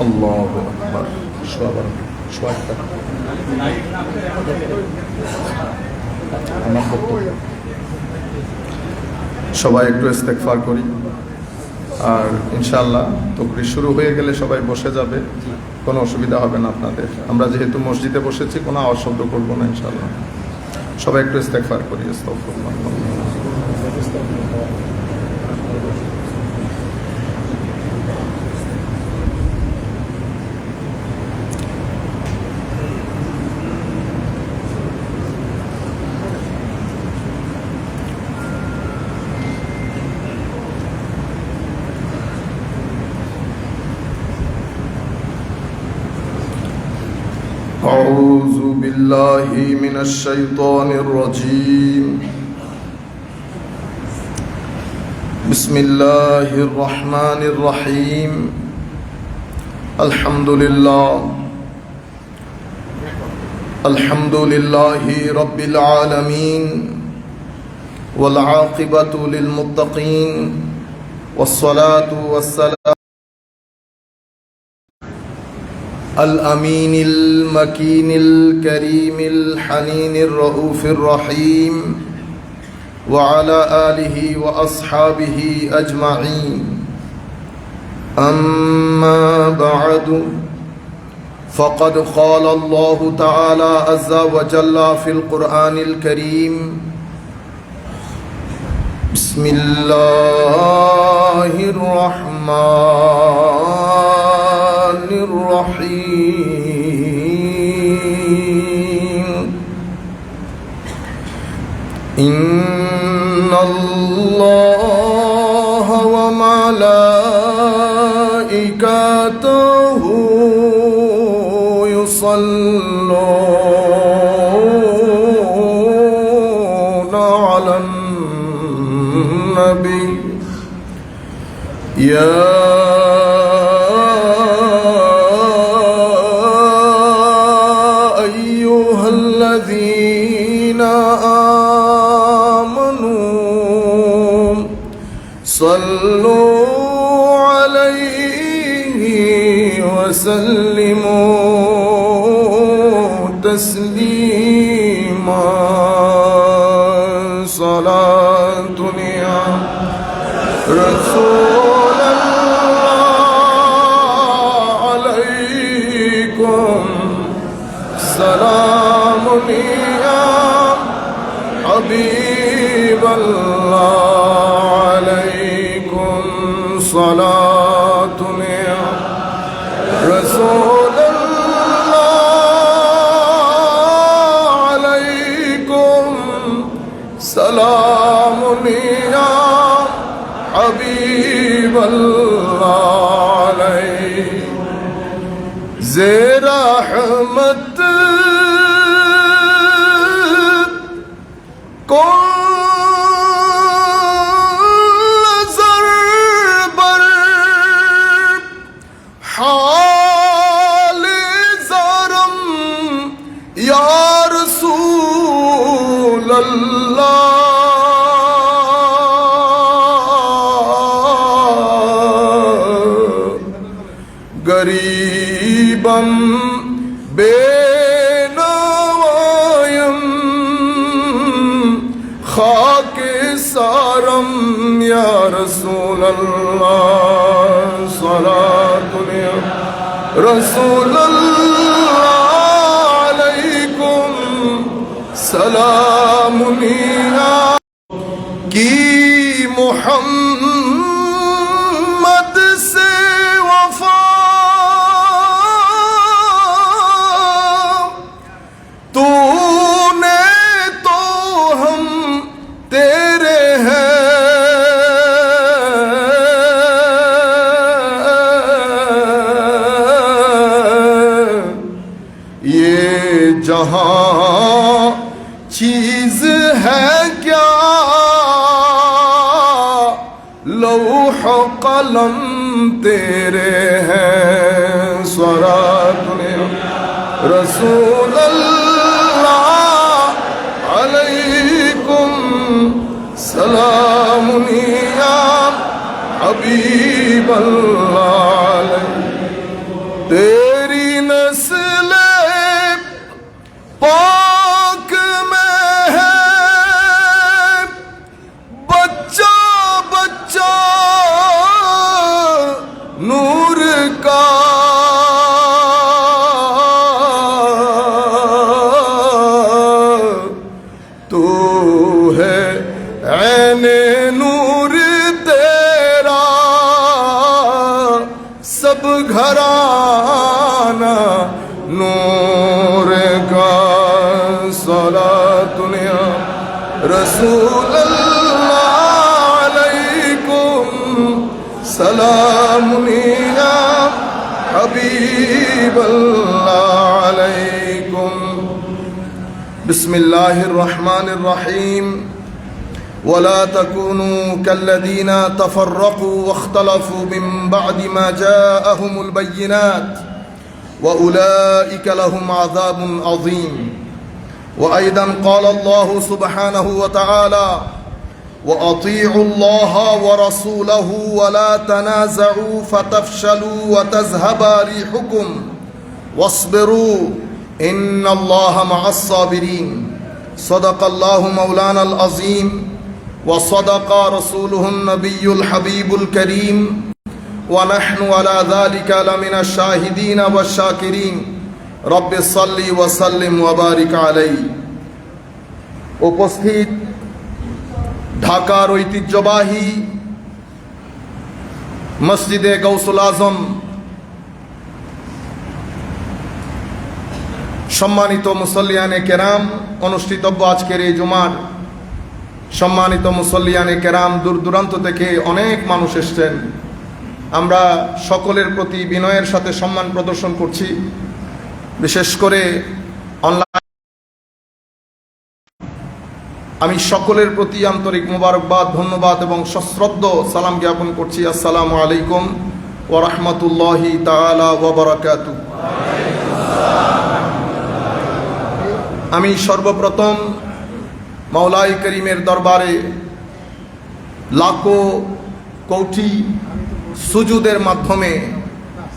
আল্লাহু আকবার। সবাই একটু ইস্তেগফার করি। আর ইনশাআল্লাহ তাকবীর শুরু হয়ে গেলে সবাই বসে যাবে, কোনো অসুবিধা হবে না আপনাদের। আমরা যেহেতু মসজিদে বসেছি, কোনো আওয়াজ শব্দ করবো না ইনশাআল্লাহ। সবাই একটু ইস্তেগফার করি। আস্তাগফিরুল্লাহ। أعوذ بالله من الشيطان الرجيم. بسم الله الرحمن الرحيم. الحمد لله رب العالمين، والعاقبة للمتقين، والصلاة والسلام الأمين المكين الكريم الحنين الرؤوف الرحيم، وعلى آله وأصحابه أجمعين. أما بعد، فقد قال الله تعالى عز وجل في القرآن الكريم: بسم الله الرحمن الرحيم. إن الله وملائكته يصلون على النبي يا أيها الذين آمنوا صلوا عليه وسلموا تسليما. صلاة يا رسول الله عليكم، سلام يا حبيب الله عليكم، صلاة يا رسول الله عليكم، سلام يا حبيب الله عليكم. زیر رحمت کو نظر بر حال زارم یا رسول اللہ. غریبم بے نوایم خاک سارم یا رسول اللہ. صلاۃ یا رسول اللہ علیکم، سلام کی محمد سے وفا تو نے تو ہم تیرے ہیں. یہ جہاں چیز ہے کیا، لوح و قلم تیرے ہیں. صلاۃ رسول اللہ علیہ अल्लाह तेरी नस्ल पाक में है बच्चा बच्चा नूर का तू है ऐने नूर तेरा सब घराना नूर का सलातुन या रसूल अल्लाह अलैकुम सलामुन या हबीब अल्लाह अलैकुम बिस्मिल्लाहिर रहमानिर रहीम वला तकूनू कल्लदीना तफर्रकू वख्तलफू मिन बअदि मा जाअहुमुल बय्यिनात वउलाइका लहुम अज़ाबुन अज़ीम वअयदन क़ाल अल्लाहु सुब्हानहु व तआला वअतीअू अल्लाह व रसूलहु वला तनाज़अू फतफ़शलू व तज़हबा रिहुकुम वस्बिरू इन्नल्लाह मअस्साबिरीन सदक़ल्लाहु मौलानल अज़ीम व सदक़ रसूलुहुन नबियुल हबीबुल करीम व नहनु अला ज़ालिका लमिनश शाहिदीन वश्शाकिरीन रब्बि सल्लि व सल्लिम व बारिक अलैहि। उपस्थित ঢাকার ঐতিহ্যবাহী মসজিদে গৌসুল আজম সম্মানিত মুসল্লিয়ানে কেরাম, অনুষ্ঠিতব্য আজকের এই জুমার সম্মানিত মুসল্লিয়ানে কেরাম, দূর দূরান্ত থেকে অনেক মানুষ এসেছেন। আমরা সকলের প্রতি বিনয়ের সাথে সম্মান প্রদর্শন করছি। বিশেষ করে অনলাইন আমি সকলের প্রতি আন্তরিক মোবারকবাদ, ধন্যবাদ এবং সশ্রদ্ধ সালাম জ্ঞাপন করছি। আসসালামু আলাইকুম ওয়া রাহমাতুল্লাহি তাআলা ওয়া বারাকাতুহু। আমি সর্বপ্রথম মাওলাই করিমের দরবারে লাখো কোটি সুজুদের মাধ্যমে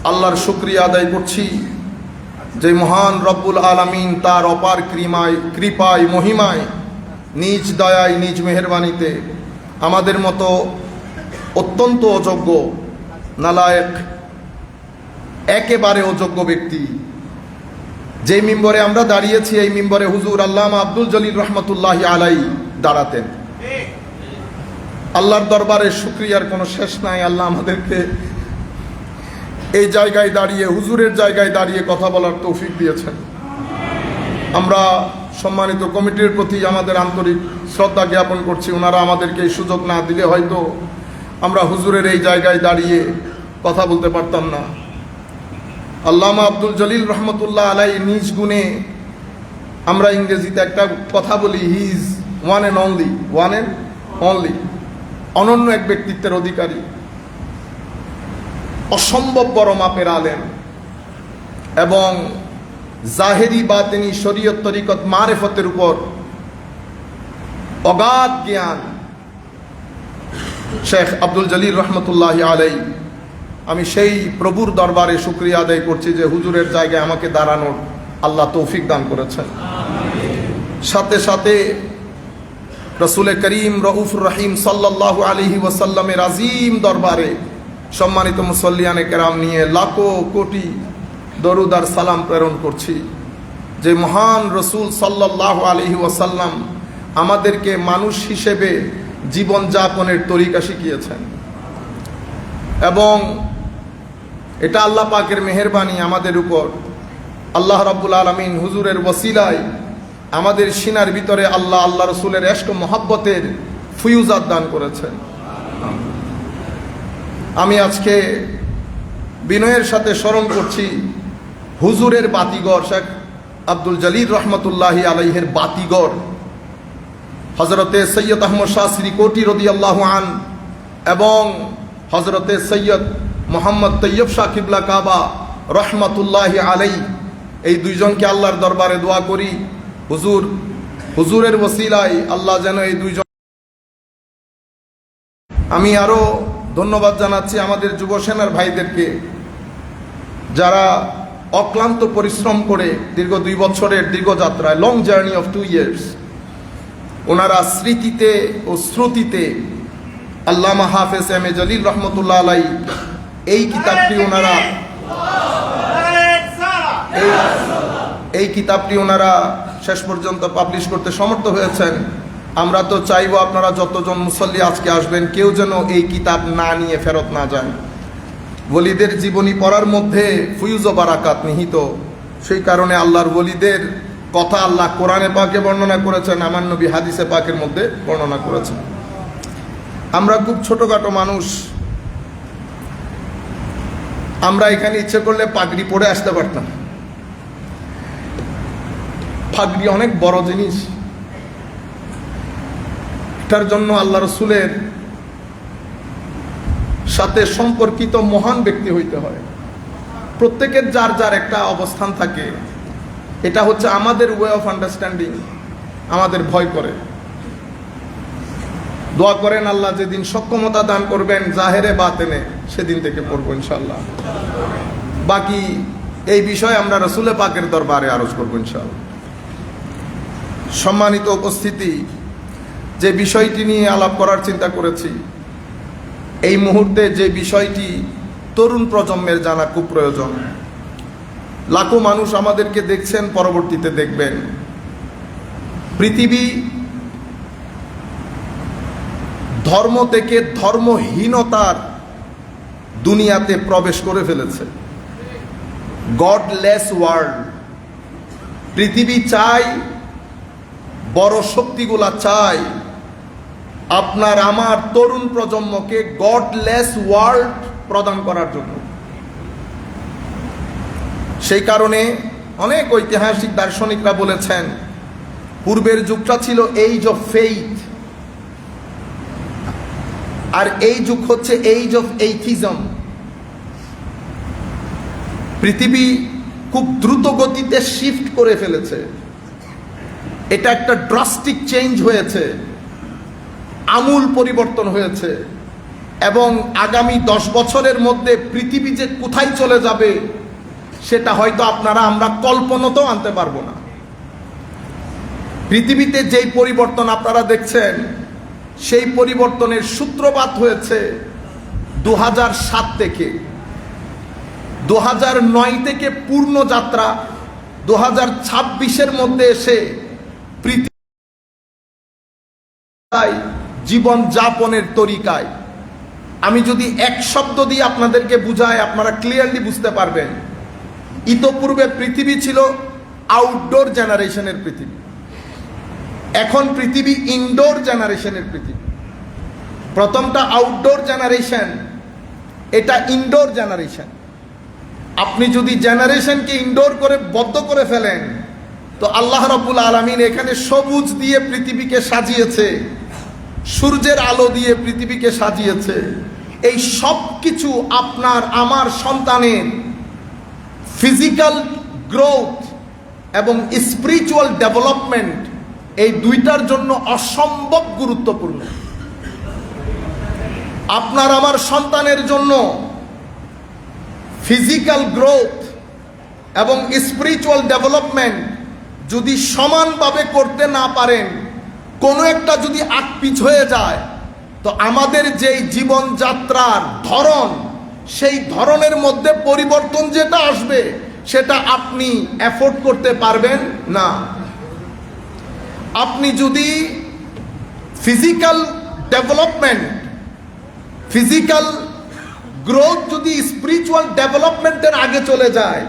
আল্লাহর শুকরিয়া আদায় করছি যে মহান রব্বুল আলামিন তার অপার কৃপায় মহিমায় নিজ দয়ায় নিজ মেহেরবানিতে আমাদের মতো অত্যন্ত অযোগ্য নালায়েক একেবারে অযোগ্য ব্যক্তি যে মিম্বরে আমরা দাঁড়িয়েছি, এই মিম্বরে হুজুর আল্লামা আব্দুল জলিল রহমতুল্লাহি আলাইহি দাঁড়াতেন। আল্লাহর দরবারে শুকরিয়ার কোনো শেষ নাই। আল্লাহ আমাদেরকে এই জায়গায় দাঁড়িয়ে, হুজুরের জায়গায় দাঁড়িয়ে কথা বলার তৌফিক দিয়েছেন। আমরা সম্মানিত কমিটির প্রতি আমাদের আন্তরিক শ্রদ্ধা জ্ঞাপন করছি। ওনারা আমাদেরকে এই সুযোগ না দিলে হয়তো আমরা হুজুরের এই জায়গায় দাঁড়িয়ে কথা বলতে পারতাম না। আল্লামা আব্দুল জলিল রহমতুল্লাহ আলাই নিজ গুণে, আমরা ইংরেজিতে একটা কথা বলি, he is one and only, অনন্য এক ব্যক্তিত্বের অধিকারী, অসম্ভব বড় মাপের আলেম এবং জাহেরি বাতেনি শরীয়ত তরিকত মারেফতের উপর অগাধ জ্ঞান শেখ আব্দুল জলিল রহমতুল্লাহি আলাইহি। আমি সেই প্রভুর দরবারে শুকরিয়া আদায় করছি যে হুজুরের জায়গায় আমাকে দাঁড়ানোর আল্লাহ তৌফিক দান করেছেন। সাথে সাথে রসুল করিম রউফুর রহিম সাল্লাল্লাহু আলাইহি ওয়াসাল্লামের আজিম দরবারে সম্মানিত মুসল্লিয়ানে কেরাম নিয়ে লাখো কোটি দরুদ আর সালাম প্রেরণ করছি যে মহান রসুল সাল্লাল্লাহু আলাইহি ওয়াসাল্লাম আমাদেরকে মানুষ হিসেবে জীবনযাপনের তরিকা শিখিয়েছেন এবং এটা আল্লাহ পাকের মেহেরবানি আমাদের উপর। আল্লাহ রাব্বুল আলামিন হুজুরের ওসিলায় আমাদের সিনার ভিতরে আল্লাহ রসুলের ইশক মোহাব্বতের ফুয়ুজাত দান করেছেন। আমি আজকে বিনয়ের সাথে স্মরণ করছি হুজুরের বাতিঘর, শেখ আব্দুল জলিল রহমতুল্লাহি আলাইহির বাতিঘর হজরতে সৈয়দ আহমদ শাহ শ্রীকোটি রাদিয়াল্লাহু আন এবং হজরতে সৈয়দ মোহাম্মদ তৈয়ব শাহ কিবলা কাবা রহমতুল্লাহি আলাইহি, এই দুইজনকে আল্লাহর দরবারে দোয়া করি হুজুরের ওসিলায় আল্লাহ যেন এই দুইজন। আমি আরো ধন্যবাদ জানাচ্ছি আমাদের যুব সেনার ভাইদেরকে, যারা অক্লান্ত পরিশ্রম করে দীর্ঘ 2 বছরের দীর্ঘ যাত্রায়, লং জার্নি অফ 2 years, ওনারা স্মৃতিতে ও শ্রুতিতে আল্লামা হাফেজ এম এ জলিল রহমতুল্লাহ আলাই এই কিতাবটি ওনারা শেষ পর্যন্ত পাবলিশ করতে সমর্থ হয়েছেন। আমরা তো চাইবো আপনারা যতজন মুসল্লি আজকে আসবেন, কেউ যেন এই কিতাব না নিয়ে ফেরত না যায়। ওলিদের জীবনী পড়ার মধ্যে ফুয়ুজ ও বারাকাত নিহিত। সেই কারণে আল্লাহর ওলিদের কথা আল্লাহ কোরআনে পাকে বর্ণনা করেছেন, আমার নবী হাদিসে পাকের মধ্যে বর্ণনা করেছেন। আমরা খুব ছোটখাটো মানুষ, আমরা এখানে ইচ্ছে করলে পাগড়ি পরে আসতে পারতাম। পাগড়ি অনেক বড় জিনিস, এটার জন্য আল্লাহ রসুলের সাথে সম্পর্কিত মহান ব্যক্তি হইতে হয়। প্রত্যেকের যার যার একটা অবস্থান থাকে, এটা হচ্ছে আমাদের ওয়ে অফ আন্ডারস্ট্যান্ডিং। আমাদের ভয় করে, দোয়া করেন আল্লাহ যেদিন সক্ষমতা দান করবেন জাহেরে বাতেনে, সেদিন থেকে পড়বো ইনশাআল্লাহ। বাকি এই বিষয়ে আমরা রসুলে পাকের দরবারে আরজ করবো ইনশাআল্লাহ। সম্মানিত উপস্থিতি, যে বিষয়টি নিয়ে আলাপ করার চিন্তা করেছি, এই মুহূর্তে যে বিষয়টি তরুণ প্রজন্মের জানা খুব প্রয়োজন। লাখো মানুষ আমাদেরকে দেখছেন, পরবর্তীতে দেখবেন। পৃথিবী ধর্ম থেকে ধর্মহীনতার দুনিয়াতে প্রবেশ করে ফেলেছে। Godless world. পৃথিবী চাই, বড় শক্তিগুলা চাই আপনার আমার তরুণ প্রজন্মকে গডলেস ওয়ার্ল্ড প্রদান করার জন্য। সেই কারণে অনেক ঐতিহাসিক দার্শনিকরা বলেছেন, পূর্বের যুগটা ছিল এইজ অফ ফেইথ, আর এই যুগ হচ্ছে এইজ অফ এইথিজম। পৃথিবী খুব দ্রুত গতিতে শিফট করে ফেলেছে। এটা একটা ড্রাস্টিক চেঞ্জ হয়েছে, আমূল পরিবর্তন হয়েছে, এবং আগামী 10 বছরের মধ্যে পৃথিবী যে কোথায় চলে যাবে সেটা হয়তো আমরা কল্পনাতেও আনতে পারবো না। পৃথিবীতে যেই পরিবর্তন আপনারা দেখছেন, সেই পরিবর্তনের সূত্রপাত হয়েছে 2007 থেকে। 2009 থেকে পূর্ণ যাত্রা 2026-এর মধ্যে এসে জীবন যাপনের তরিকায়, আমি যদি এক শব্দ দিয়ে আপনাদেরকে বুঝাই, আপনারা ক্লিয়ারলি বুঝতে পারবেন। ইতোপূর্বে পৃথিবী ছিল আউটডোর জেনারেশনের পৃথিবী, এখন পৃথিবী ইনডোর জেনারেশনের পৃথিবী। প্রথমটা আউটডোর জেনারেশন, এটা ইনডোর জেনারেশন। আপনি যদি জেনারেশনকে ইনডোর করে বদ্ধ করে ফেলেন, তো আল্লাহ রাব্বুল আলামিন এখানে সবুজ দিয়ে পৃথিবীকে সাজিয়েছে, সূর্যের আলো দিয়ে পৃথিবীকে সাজিয়েছে। এই সব কিছু আপনার আমার সন্তানের ফিজিক্যাল গ্রোথ এবং স্পিরিচুয়াল ডেভেলপমেন্ট, এই দুইটার জন্য অসম্ভব গুরুত্বপূর্ণ। আপনার আমার সন্তানের জন্য ফিজিক্যাল গ্রোথ এবং স্পিরিচুয়াল ডেভেলপমেন্ট যদি সমানভাবে করতে না পারেন, কোনো একটা যদি আকপিছ হয়ে যায়, তো আমাদের যেই জীবনযাত্রার ধরন, সেই ধরনের মধ্যে পরিবর্তন যেটা আসবে, সেটা আপনি এফোর্ড করতে পারবেন না। আপনি যদি ফিজিক্যাল ডেভেলপমেন্ট, ফিজিক্যাল গ্রোথ যদি স্পিরিচুয়াল ডেভেলপমেন্টের আগে চলে যায়,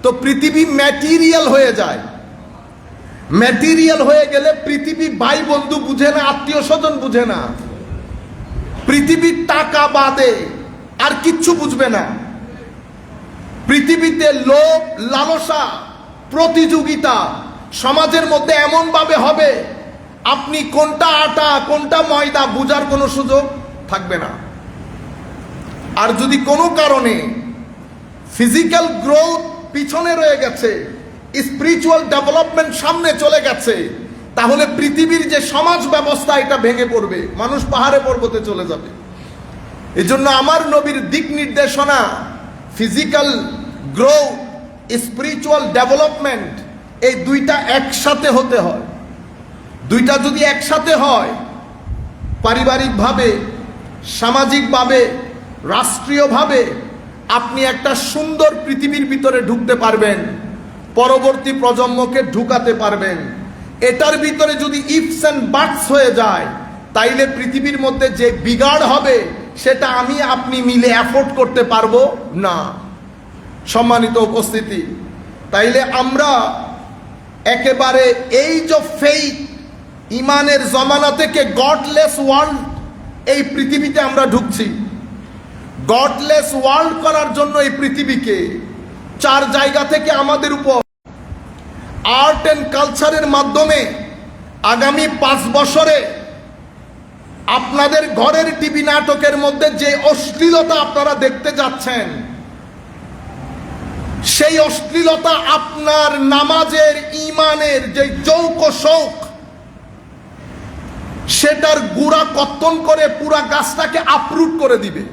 তো পৃথিবী ম্যাটেরিয়াল হয়ে যায়। ম্যাটেরিয়াল হয়ে গেলে পৃথিবী ভাই বন্ধু বুঝে না, আত্মীয় স্বজন বুঝে না, পৃথিবী টাকা বাদে আর কিচ্ছু বুঝবে না। পৃথিবীতে লোভ, লালসা, প্রতিযোগিতা সমাজের মধ্যে এমন ভাবে হবে, আপনি কোনটা আটা কোনটা ময়দা বুঝার কোনো সুযোগ থাকবে না। আর যদি কোনো কারণে ফিজিক্যাল গ্রোথ পিছনে রয়ে গেছে, স্পিরিচুয়াল ডেভেলপমেন্ট সামনে চলে গেছে, তাহলে পৃথিবীর যে সমাজ ব্যবস্থা, এটা ভেঙে পড়বে। মানুষ পাহাড়ে পর্বতে চলে যাবে। এজন্য আমার নবীর দিক নির্দেশনা, ফিজিক্যাল গ্রোথ, স্পিরিচুয়াল ডেভেলপমেন্ট, এই দুইটা একসাথে হতে হয়। দুইটা যদি একসাথে হয়, পারিবারিকভাবে, সামাজিকভাবে, রাষ্ট্রীয়ভাবে আপনি একটা সুন্দর পৃথিবীর ভিতরে ঢুকতে পারবেন, পরবর্তী প্রজন্মকে ঢুকাতে পারবেন। এটার ভিতরে যদি ইফস অ্যান্ড বাটস হয়ে যায়, তাইলে পৃথিবীর মধ্যে যে বিগাড় হবে সেটা আমি আপনি মিলে অ্যাফোর্ড করতে পারবো না। সম্মানিত উপস্থিতি, তাইলে আমরা একেবারে এইজ অফ ফেইথ, ইমানের জমানা থেকে গডলেস ওয়ার্ল্ড, এই পৃথিবীতে আমরা ঢুকছি। গডলেস ওয়ার্ল্ড করার জন্য এই পৃথিবীকে 4 জায়গা থেকে আমাদের উপর আর্ট অ্যান্ড কালচারের মাধ্যমে আগামী 5 বছরে আপনাদের ঘরের টিভি নাটকের মধ্যে যে অশ্লীলতা আপনারা দেখতে যাচ্ছেন, সেই অশ্লীলতা আপনার নামাজের, ইমানের যে যৌক শৌক, সেটার গুড়া কর্তন করে পুরা গাছটাকে আপরুট করে দিবে।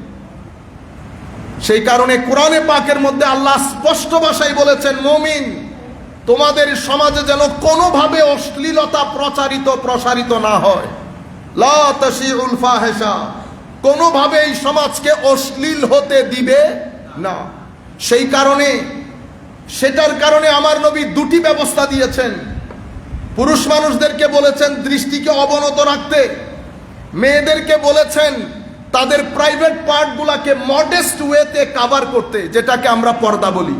সেই কারণে কোরআনে পাকের মধ্যে আল্লাহ স্পষ্ট ভাষায় বলেছেন, মুমিন, তোমাদের সমাজে যেন কোনোভাবে অশ্লীলতা প্রসারিত না হয়। লা তাশিউল ফাহিশা, কোনোভাবে এই সমাজকে অশ্লীল হতে দিবে না। সেই কারণে, সেটার কারণে আমার নবী 2টি ব্যবস্থা দিয়েছেন। পুরুষ মানুষদেরকে বলেছেন দৃষ্টিকে অবনত রাখতে, মেয়েদেরকে বলেছেন তাদের প্রাইভেট পার্টগুলোকে মডেস্ট ওয়েতে কভার করতে, যেটাকে আমরা পর্দা বলি।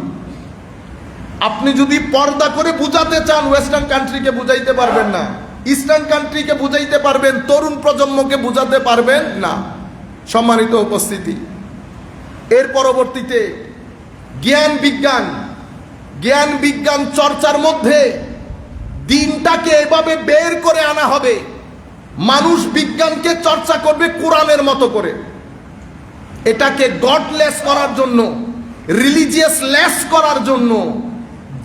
আপনি যদি পর্দা করে বুঝাতে চান, ওয়েস্টার্ন কান্ট্রিকে বুঝাইতে পারবেন না, ইস্টার্ন কান্ট্রিকে বুঝাইতে পারবেন, তরুণ প্রজন্মকে বুঝাতে পারবেন না। সম্মানিত উপস্থিতি, এর পরবর্তীতে জ্ঞান বিজ্ঞান চর্চার মধ্যে দিনটাকে এভাবে বের করে আনা হবে, মানুষ বিজ্ঞানকে চর্চা করবে কোরআনের মতো করে। এটাকে গডলেস করার জন্য, রিলিজিয়াস লেস করার জন্য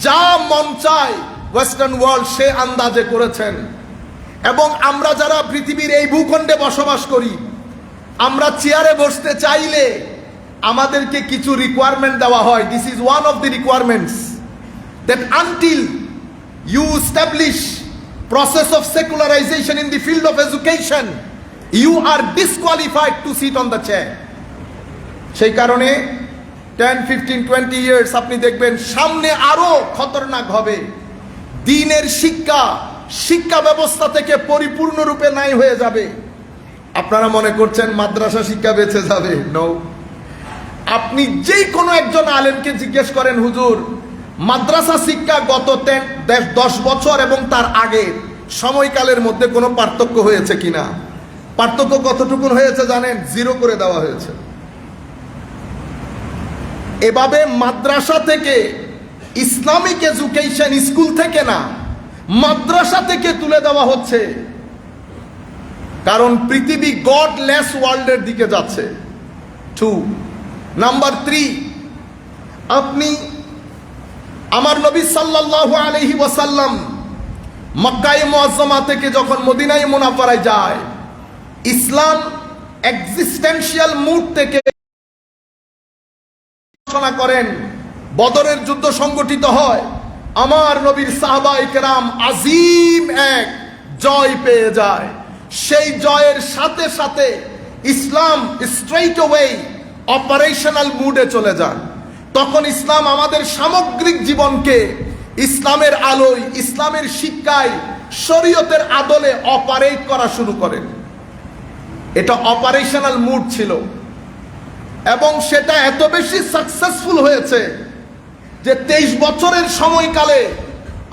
যা মন চায় ওয়েস্টার্ন ওয়ার্ল্ড সে আন্দাজে করেছেন। এবং আমরা যারা পৃথিবীর এই ভূখণ্ডে বসবাস করি, আমরা চেয়ারে বসতে চাইলে আমাদেরকে কিছু রিকোয়ারমেন্ট দেওয়া হয়। This is one of the requirements, that until you establish process of secularization in the field of education, you are disqualified to sit on the chair. সেই কারণে 10, 15, 20 years আপনি দেখবেন সামনে আরো খতরনাক হবে। দ্বীনের শিক্ষা ব্যবস্থা থেকে পরিপূর্ণরূপে নাই হয়ে যাবে। আপনারা মনে করছেন মাদ্রাসা শিক্ষা বেঁচে যাবে? নো। আপনি যেই কোনো একজন আলেমকে জিজ্ঞেস করেন, হুজুর মাদ্রাসা শিক্ষা গত 10 বছর এবং তার আগে সময়কালের মধ্যে কোনো পার্থক্য হয়েছে কিনা? পার্থক্য কতটুকু হয়েছে জানেন? 0 করে দেওয়া হয়েছে। এভাবে মাদ্রাসা থেকে, ইসলামিক এডুকেশন স্কুল থেকে না, মাদ্রাসা থেকে তুলে দেওয়া হচ্ছে। কারণ পৃথিবী গডলেস ওয়ার্ল্ডের দিকে যাচ্ছে। 2 নাম্বার 3, আপনি আমার নবী সাল্লাল্লাহু আলাইহি ওয়াসাল্লাম মক্কায়ে মুআজ্জামা থেকে যখন মদিনায়ে মুনাওয়ারায় যায়, ইসলাম এক্সিস্টেন্সিয়াল মুড থেকে ঘোষণা করেন। বদরের যুদ্ধ সংগঠিত হয়, আমার নবীর সাহাবায়ে কেরাম আজিম এক জয় পেয়ে যায়। সেই জয়ের সাথে সাথে ইসলাম স্ট্রেইট অ্যাওয়ে অপারেশনাল মুডে চলে যান। তখন ইসলাম আমাদের সামগ্রিক জীবনকে ইসলামের আলোয়, ইসলামের শিক্ষায়, শরীয়তের আদলে অপারেট করা শুরু করেন। এটা অপারেশনাল মুড ছিল এবং সেটা এত বেশি সাকসেসফুল হয়েছে যে 23 বছরের সময়কালে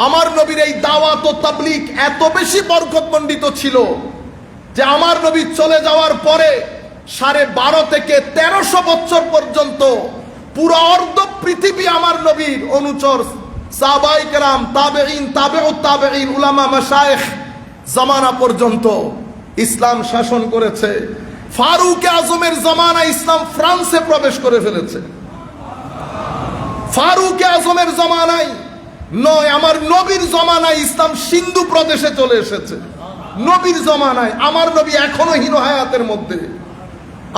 আমার নবীর এই দাওয়াত ও তাবলীগ এত বেশি বরকতমণ্ডিত ছিল যে আমার নবী চলে যাওয়ার পরে 12.5 থেকে 1300 বছর পর্যন্ত পুরো অর্ধ পৃথিবী আমার নবীর অনুচর, সাহাবায়ে কেরাম, তাবেঈন, তাবেউত তাবেঈন, উলামা, মাশায়েখ জামানা পর্যন্ত ইসলাম শাসন করেছে। ফারুক আজমের জামানায় ইসলাম ফ্রান্সে প্রবেশ করে ফেলেছে। ফারুক আজমের জামানায় নয়, আমার নবীর জামানায় ইসলাম সিন্ধু প্রদেশে চলে এসেছে। নবীর জামানায়, আমার নবী এখনো হীন হায়াতের মধ্যে।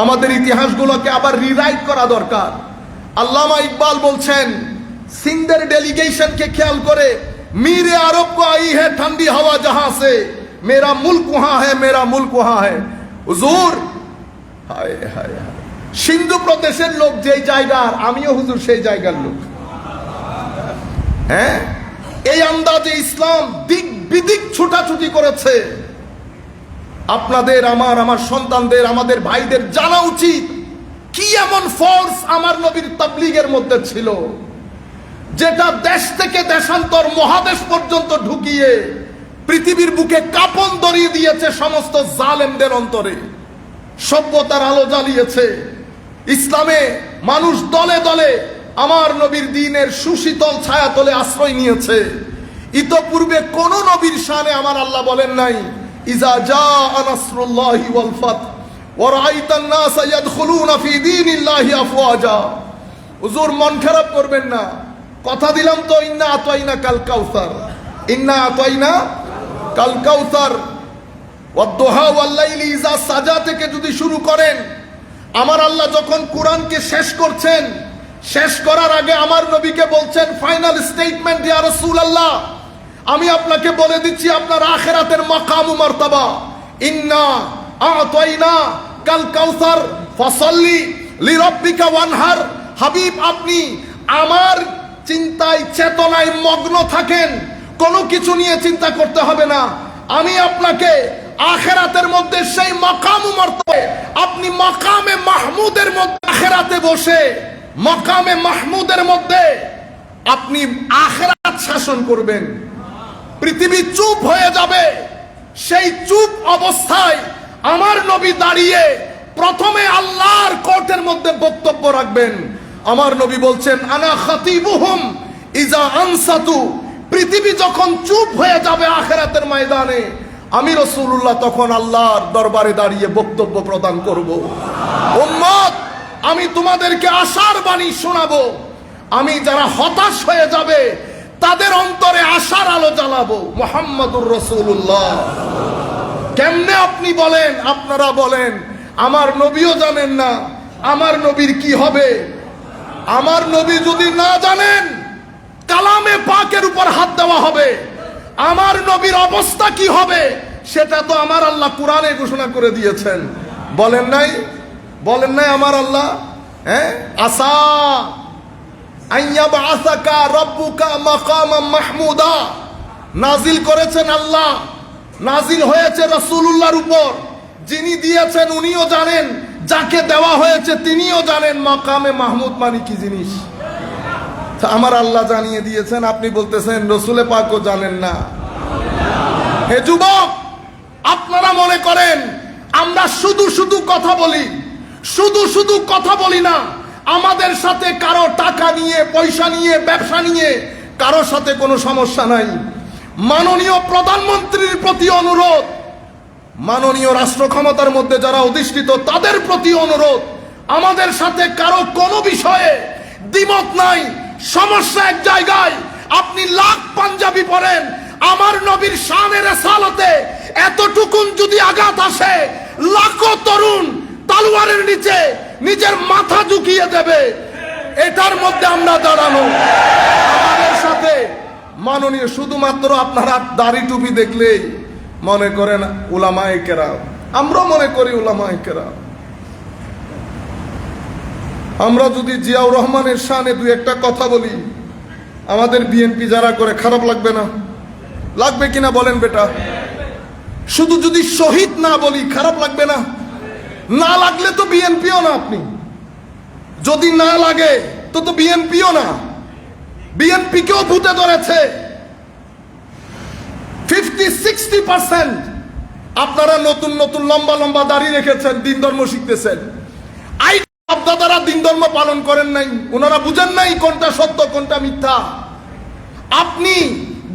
আমাদের ইতিহাসগুলোকে আবার রিরাইট করা দরকার। আল্লামা ইকবাল বলছেন, সিন্ধের ডেলিগেশনকে খেয়াল করে, मीरे अरब को आई है ठंडी हवा जहां से, मेरा मुल्क वहां है, मेरा मुल्क वहां है। হুজুর, হায় হায় হায়, সিন্ধু প্রদেশের লোক যেই জায়গার, আমিও হুজুর সেই জায়গার লোক। হ্যাঁ, এই আন্দাজে ইসলাম দিক বিদিক ছুটাছুটি করেছে। আপনাদের, আমার সন্তানদের, আমাদের ভাইদের জানা উচিত কি এমন ফোর্স আমার নবীর তাবলীগের মধ্যে ছিল, যেটা দেশ থেকে দেশান্তর মহাদেশ পর্যন্ত ঢুকিয়ে পৃথিবীর বুকে কাঁপন ধরিয়ে দিয়েছে সমস্ত জালেমদের অন্তরে, সভ্যতার আলো জ্বালিয়েছে। ইসলামে মানুষ দলে দলে আমার নবীর দ্বীনের সুশীতল ছায়াতলে আশ্রয় নিয়েছে। ইতপূর্বে কোন নবীর শানে আমার আল্লাহ বলেন নাই, ইজা জাআ নাসরুল্লাহি ওয়াল ফাত ওয়া রাআইতান নাসা ইয়াদখুলুনা ফি দীনিল্লাহি আফওয়াজা। হুজুর, মন খারাপ করবেন না, কথা দিলাম তো, ইন্না আতাইনা কাল কাউসার, ইন্না আতাইনা কাল কাউসার ওয়াদ-দুহা ওয়াল-লাইলি ইজা সাজা থেকে যদি শুরু করেন, আমার আল্লাহ যখন কোরআনকে শেষ করছেন, শেষ করার আগে আমার নবীকে বলছেন, ফাইনাল স্টেটমেন্ট, ইয়া রাসূলুল্লাহ, আমি আপনাকে বলে দিচ্ছি আপনার আখিরাতের মাকাম ও মারতাবা, ইন্না আতাইনা কাল কাউসার ফাসাল্লি লিরাব্বিকা ওয়ানহার। হাবিব, আপনি আমার চিন্তায় চেতনায় মগ্ন থাকেন, কোনো কিছু নিয়ে চিন্তা করতে হবে না। আমি আপনাকে আখিরাতের মধ্যে সেই মাকাম ও মারতাবা, আপনি মাকামে মাহমুদের মধ্যে আখিরাতে বসে, মাকামে মাহমুদের মধ্যে আপনি আখিরাত শাসন করবেন। পৃথিবী চুপ হয়ে যাবে, সেই চুপ অবস্থায় আমার নবী দাঁড়িয়ে প্রথমে আল্লাহর কোর্টের মধ্যে বক্তব্য রাখবেন। আমার নবী বলছেন, আনা খাতিবুহুম ইজা আনসাতু। পৃথিবী যখন চুপ হয়ে যাবে আখিরাতের ময়দানে, আমি রাসূলুল্লাহ তখন আল্লাহর দরবারে দাঁড়িয়ে বক্তব্য প্রদান করব। উম্মত, আমি তোমাদেরকে আশার বাণী শোনাবো। আমি যারা হতাশ হয়ে যাবে তাদের অন্তরে আশার আলো জ্বালাবো। মুহাম্মাদুর রাসূলুল্লাহ। কেমনে আপনি বলেন, আপনারা বলেন, আমার নবীও জানেন না আমার নবীর কি হবে। আমার নবী যদি না জানেন, কালামে পাকের উপর হাত দেওয়া হবে। আমার নবীর অবস্থা কি হবে সেটা তো আমার আল্লাহ কোরআনে ঘোষণা করে দিয়েছেন। বলেন নাই, বলেন নাই আমার আল্লাহ, হ্যাঁ, আসা আইয়াবআসাকা রাব্বুকা মাকামান মাহমুদা নাজিল করেছেন আল্লাহ, নাজিল হয়েছে রাসূলুল্লাহর উপর। যিনি দিয়েছেন উনিও জানেন, যাকে দেওয়া হয়েছে তিনিও জানেন মাকামে মাহমুদ মানে কি জিনিস। আমার আল্লাহ জানিয়ে দিয়েছেন, আপনি বলতেছেন রসুলে পাকও জানেন না। হে যুবক, আপনারা মনে করেন আমরা শুধু শুধু কথা বলি, শুধু শুধু কথা বলি না। আমাদের সাথে কারো টাকা নিয়ে, পয়সা নিয়ে, ব্যবসা নিয়ে কারোর সাথে কোনো সমস্যা নাই। মাননীয় প্রধানমন্ত্রীর প্রতি অনুরোধ, মাননীয় রাষ্ট্র ক্ষমতার মধ্যে যারা অধিষ্ঠিত তাদের প্রতি অনুরোধ, আমাদের সাথে কারো কোনো বিষয়ে দ্বিমত নাই। সমস্যা এক জায়গায়, আপনি লাখ পাঞ্জাবি পরেন, আমার নবীর শানে রিসালাতে এতটুকুন যদি আঘাত আসে, লাখো তরুণ তলোয়ারের নিচে নিজের মাথা ঝুঁকিয়ে দেবে। এটার মধ্যে আমরা দাঁড়ানো। আমাদের সাথে মাননীয়, শুধুমাত্র আপনারা দাড়ি টুপি দেখলেই মনে করেন উলামায়ে কেরাম, আমরা মনে করি উলামায়ে কেরাম। আমরা যদি জিয়াউর রহমানের শানে দুই একটা কথা বলি, আমাদের বিএনপি যারা করে, খারাপ লাগবে না? লাগবে কিনা বলেন বেটা? শুধু যদি শহীদ না বলি, খারাপ লাগবে না? না লাগলে তো বিএনপিও না। আপনি যদি না লাগে তো বিএনপিও না। বিএনপিকেও ভূতে ধরেছে 50-60%। আপনারা নতুন নতুন লম্বা লম্বা দাড়ি রেখেছেন, দিন ধর্ম শিখতেছেন। আপনারা দিন ধর্ম পালন করেন নাই, ওনারা বুঝেন নাই কোনটা সত্য কোনটা মিথ্যা। আপনি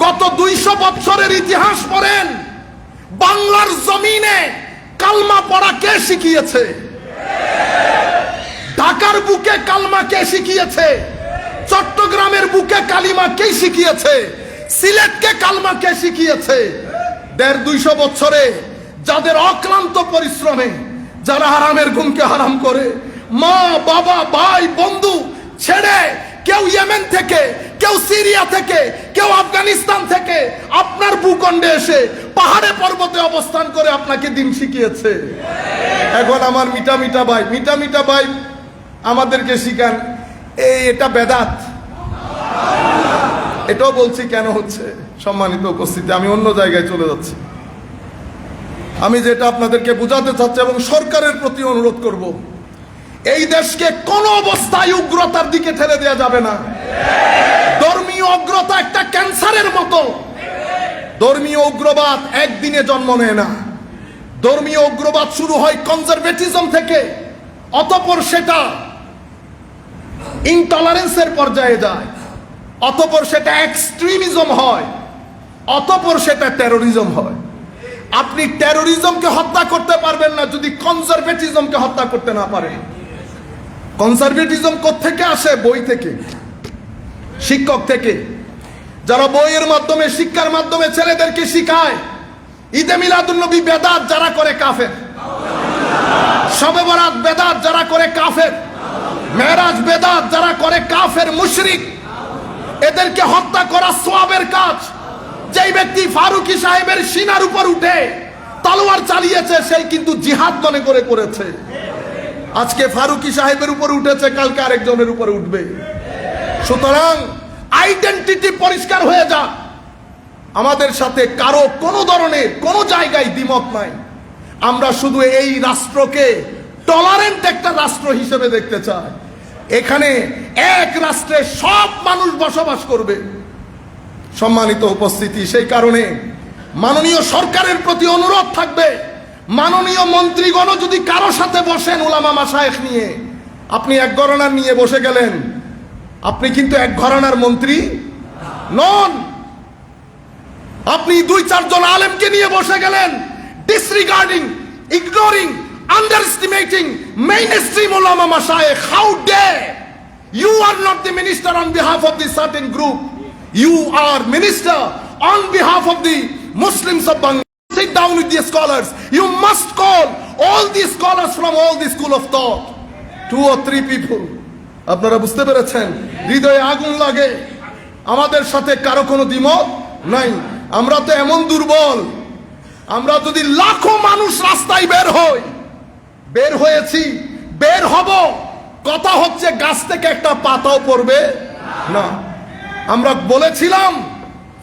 গত 200 বছরের ইতিহাস পড়েন, বাংলার জমিনে কালমা পড়া কে শিখিয়েছে? ঢাকার বুকে কালমা কে শিখিয়েছে? চট্টগ্রামের বুকে কালিমা কে শিখিয়েছে? সিলেটকে কালমা কে শিখিয়েছে? 150-200 বছরে যাদের অক্লান্ত পরিশ্রমে, যারা হারামের ঘুমকে হারাম করে, মা বাবা ভাই বন্ধু ছেড়ে কেউ ইয়েমেন থেকে, কেউ সিরিয়া থেকে, কেউ আফগানিস্তান থেকে আপনার ভূখণ্ডে এসে পাহাড়ে পর্বতে অবস্থান করে আপনাকে দিন শিখিয়েছে। এখন আমার মিটা মিটা ভাই আমাদেরকে শিখান এটা বেদাত। এটাও বলছি কেন হচ্ছে, সম্মানিত উপস্থিতি, আমি অন্য জায়গায় চলে যাচ্ছি। আমি যেটা আপনাদেরকে বোঝাতে চাচ্ছি এবং সরকারের প্রতি অনুরোধ করব, এই দেশকে কোন অবস্থায় উগ্রতার দিকে ঠেলে দেওয়া যাবে না। ধর্মীয় উগ্রতা একটা ক্যান্সারের মতো। ধর্মীয় উগ্রবাদ একদিনে জন্ম নেয় না। ধর্মীয় উগ্রবাদ শুরু হয় কনজারভেটিজম থেকে, অতঃপর সেটা ইনটলারেন্সের পর্যায়ে যায়, অতঃপর সেটা এক্সট্রিমিজম হয়, অতঃপর সেটা টেরোরিজম হয়। আপনি টেরোরিজমকে হত্যা করতে পারবেন না যদি কনজারভেটিজমকে হত্যা করতে না পারেন। কনজারভেটিজম কোত্থেকে আসে? বই থেকে, শিক্ষক থেকে, যারা বইয়ের মাধ্যমে, শিক্ষার মাধ্যমে ছেলেদেরকে শিখায় ঈদে মিলাদুন্নবী বেদাত যারা করে কাফের, শবে বরাত বেদাত যারা করে কাফের, মেরাজ বেদাত যারা করে কাফের মুশরিক। এদেরকে হত্যা করা সওয়াবের কাজ। যেই ব্যক্তি ফারুকী সাহেবের সিনার উপর উঠে তলোয়ার চালিয়েছে সেই কিন্তু জিহাদ মনে করে করেছে। আজকে ফারুকী সাহেবের উপর উঠেছে, কালকে আরেকজনের উপরে উঠবে। সুতরাং আইডেন্টিটি পরিষ্কার হয়ে যাক। আমাদের সাথে কারো কোনো ধরনের কোনো জায়গায় দ্বিমত নাই। আমরা শুধু এই রাষ্ট্রকে টলারেন্ট একটা রাষ্ট্র হিসেবে দেখতে চাই। এখানে এক রাষ্ট্রে সব মানুষ বসবাস করবে। সম্মানিত উপস্থিতি, সেই কারণে মাননীয় সরকারের প্রতি অনুরোধ থাকবে, মাননীয় মন্ত্রীগণ যদি কারো সাথে বসেন উলামা মাশায়েখ নিয়ে, আপনি এক ঘরানার নিয়ে বসে গেলেন, আপনি কিন্তু এক ঘরানার মন্ত্রী নন। আপনি 2-4 জন আলেমকে নিয়ে বসে গেলেন, ডিসরিগার্ডিং, ignoring, underestimating mainstream ulama mashayikh. How dare! You are not the minister on behalf of the certain group. You are minister on behalf of the Muslims of Bangladesh. Sit down with the scholars. You must call all the scholars from all the school of thought. 2 or 3 people. আপনারা বুঝতে পেরেছেন? হৃদয়ে আগুন লাগে। আমাদের সাথে কারো কোনো দ্বিমত নাই। আমরা তো এমন দুর্বল, আমরা যদি লাখো মানুষ রাস্তায় বের হয়েছি, বের হব, কথা হচ্ছে গাছ থেকে একটা পাতাও পড়বে না। আমরা বলেছিলাম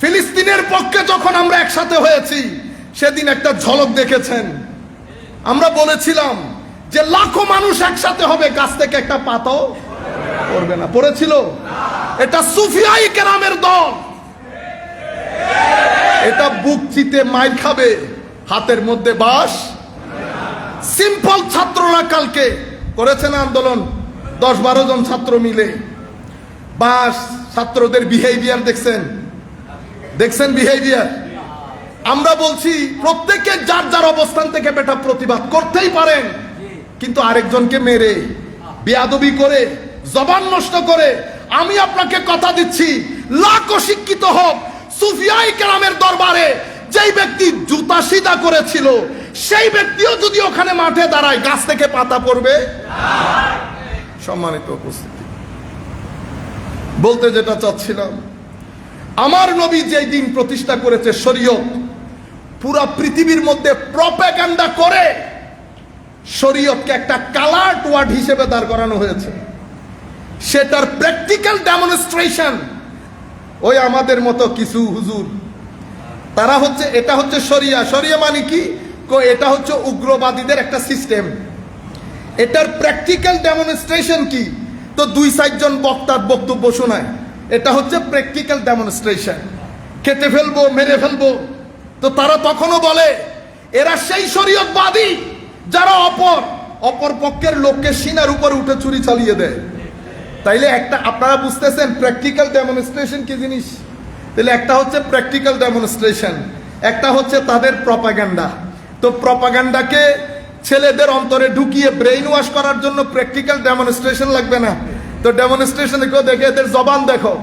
ফিলিস্তিনের পক্ষে যখন আমরা একসাথে হয়েছি সেদিন একটা ঝলক দেখেছেন। আমরা বলেছিলাম যে লাখো মানুষ একসাথে হবে, গাছ থেকে একটা পাতাও পড়বে না। পড়েছিল? এটা সুফিয়াই কেরামের দল। এটা বুক চিতে মাইর খাবে, হাতের মধ্যে বাঁশ। সিম্পল ছাত্ররা কালকে করেছেন আন্দোলন, 10-12 জন ছাত্র মিলে। বাস ছাত্রদের বিহেভিয়ার দেখছেন বিহেভিয়ার। আমরা বলছি প্রত্যেকে যার যার অবস্থান থেকে বেটা প্রতিবাদ করতেই পারেন, কিন্তু আরেকজনকে মেরে, বেয়াদবি করে, জবান নষ্ট করে, আমি আপনাকে কথা দিচ্ছি লাখো শিক্ষিত হোক, সুফিয়ায়ে কেরামের দরবারে যেই ব্যক্তি জুতা সিধা করেছিল সেই ব্যক্তিও যদি ওখানে মাঠে দাঁড়ায়, গাছ থেকে পাতা পড়বে? সম্মানিত উপস্থিতি, বলতে যেটা চাচ্ছিলাম, আমার নবী যেই দিন প্রতিষ্ঠা করেছে শরীয়ত, পুরা পৃথিবীর মধ্যে প্রপাগান্ডা করে শরীয়তকে একটা কালার্ড ওয়ার্ড হিসেবে দাঁড় করানো হয়েছে। সেটার প্র্যাকটিক্যাল ডেমনস্ট্রেশন ওই আমাদের মতো কিছু হুজুর, তারা হচ্ছে, এটা হচ্ছে শরিয়া মানে কি? এটা হচ্ছে উগ্রবাদীদের একটা সিস্টেম। এটার প্র্যাকটিক্যাল ডেমনস্ট্রেশন কি? তো 2-4 জন বক্তার বক্তব্য শোনায়, এটা হচ্ছে প্র্যাকটিক্যাল ডেমনস্ট্রেশন। কেটে ফেলবো, মেরে ফেলবো। তো তারা তখনও বলে এরা সেই শরীয়তবাদী যারা অপর পক্ষের লোককে সিনার উপর উঠে ছুরি চালিয়ে দেয়। তাইলে একটা আপনারা বুঝতেছেন প্র্যাকটিক্যাল ডেমনস্ট্রেশন কি জিনিস? তাহলে একটা হচ্ছে প্র্যাকটিক্যাল ডেমনস্ট্রেশন, একটা হচ্ছে তাদের প্রপাগান্ডা। তো প্রপাগান্ডাকে ছেলেদের অন্তরে ঢুকিয়ে ব্রেইন ওয়াশ করার জন্য প্র্যাকটিক্যাল ডেমনস্ট্রেশন লাগবে না? তো ডেমনস্ট্রেশন দেখে এদের জবান দেখো,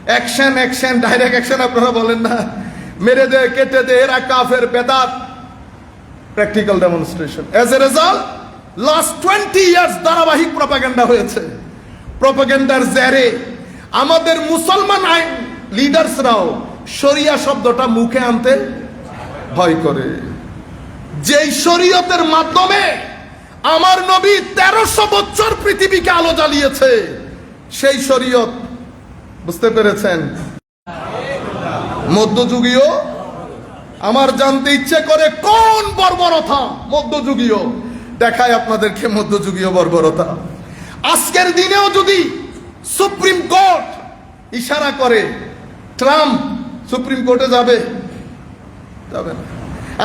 অ্যাকশন, ডাইরেক্ট অ্যাকশন আপনারা বলেন না, মেরে দে, কেটে দে, এরা কাফের, বেদাত, practical demonstration. As a result last 20 years ধারাবাহিক প্রপাগান্ডা হয়েছে। প্রপাগান্ডার জেরে আমাদের মুসলমান লিডার্সরাও শরিয়া শব্দটা মুখে আনতে ভয় করে। যেই শরীয়তের মাধ্যমে আমার নবী 1300 বছর পৃথিবীকে আলো জ্বালিয়েছে, সেই শরীয়ত, বুঝতে পেরেছেন, মধ্যযুগীয়। আমার জানতে ইচ্ছে করে কোন বর্বরতা মধ্যযুগীয়, দেখায় আপনাদেরকে মধ্যযুগীয় বর্বরতা। আজকের দিনেও যদি সুপ্রিম কোর্ট ইশারা করে, ট্রাম্প সুপ্রিম কোর্টে যাবে? যাবে না।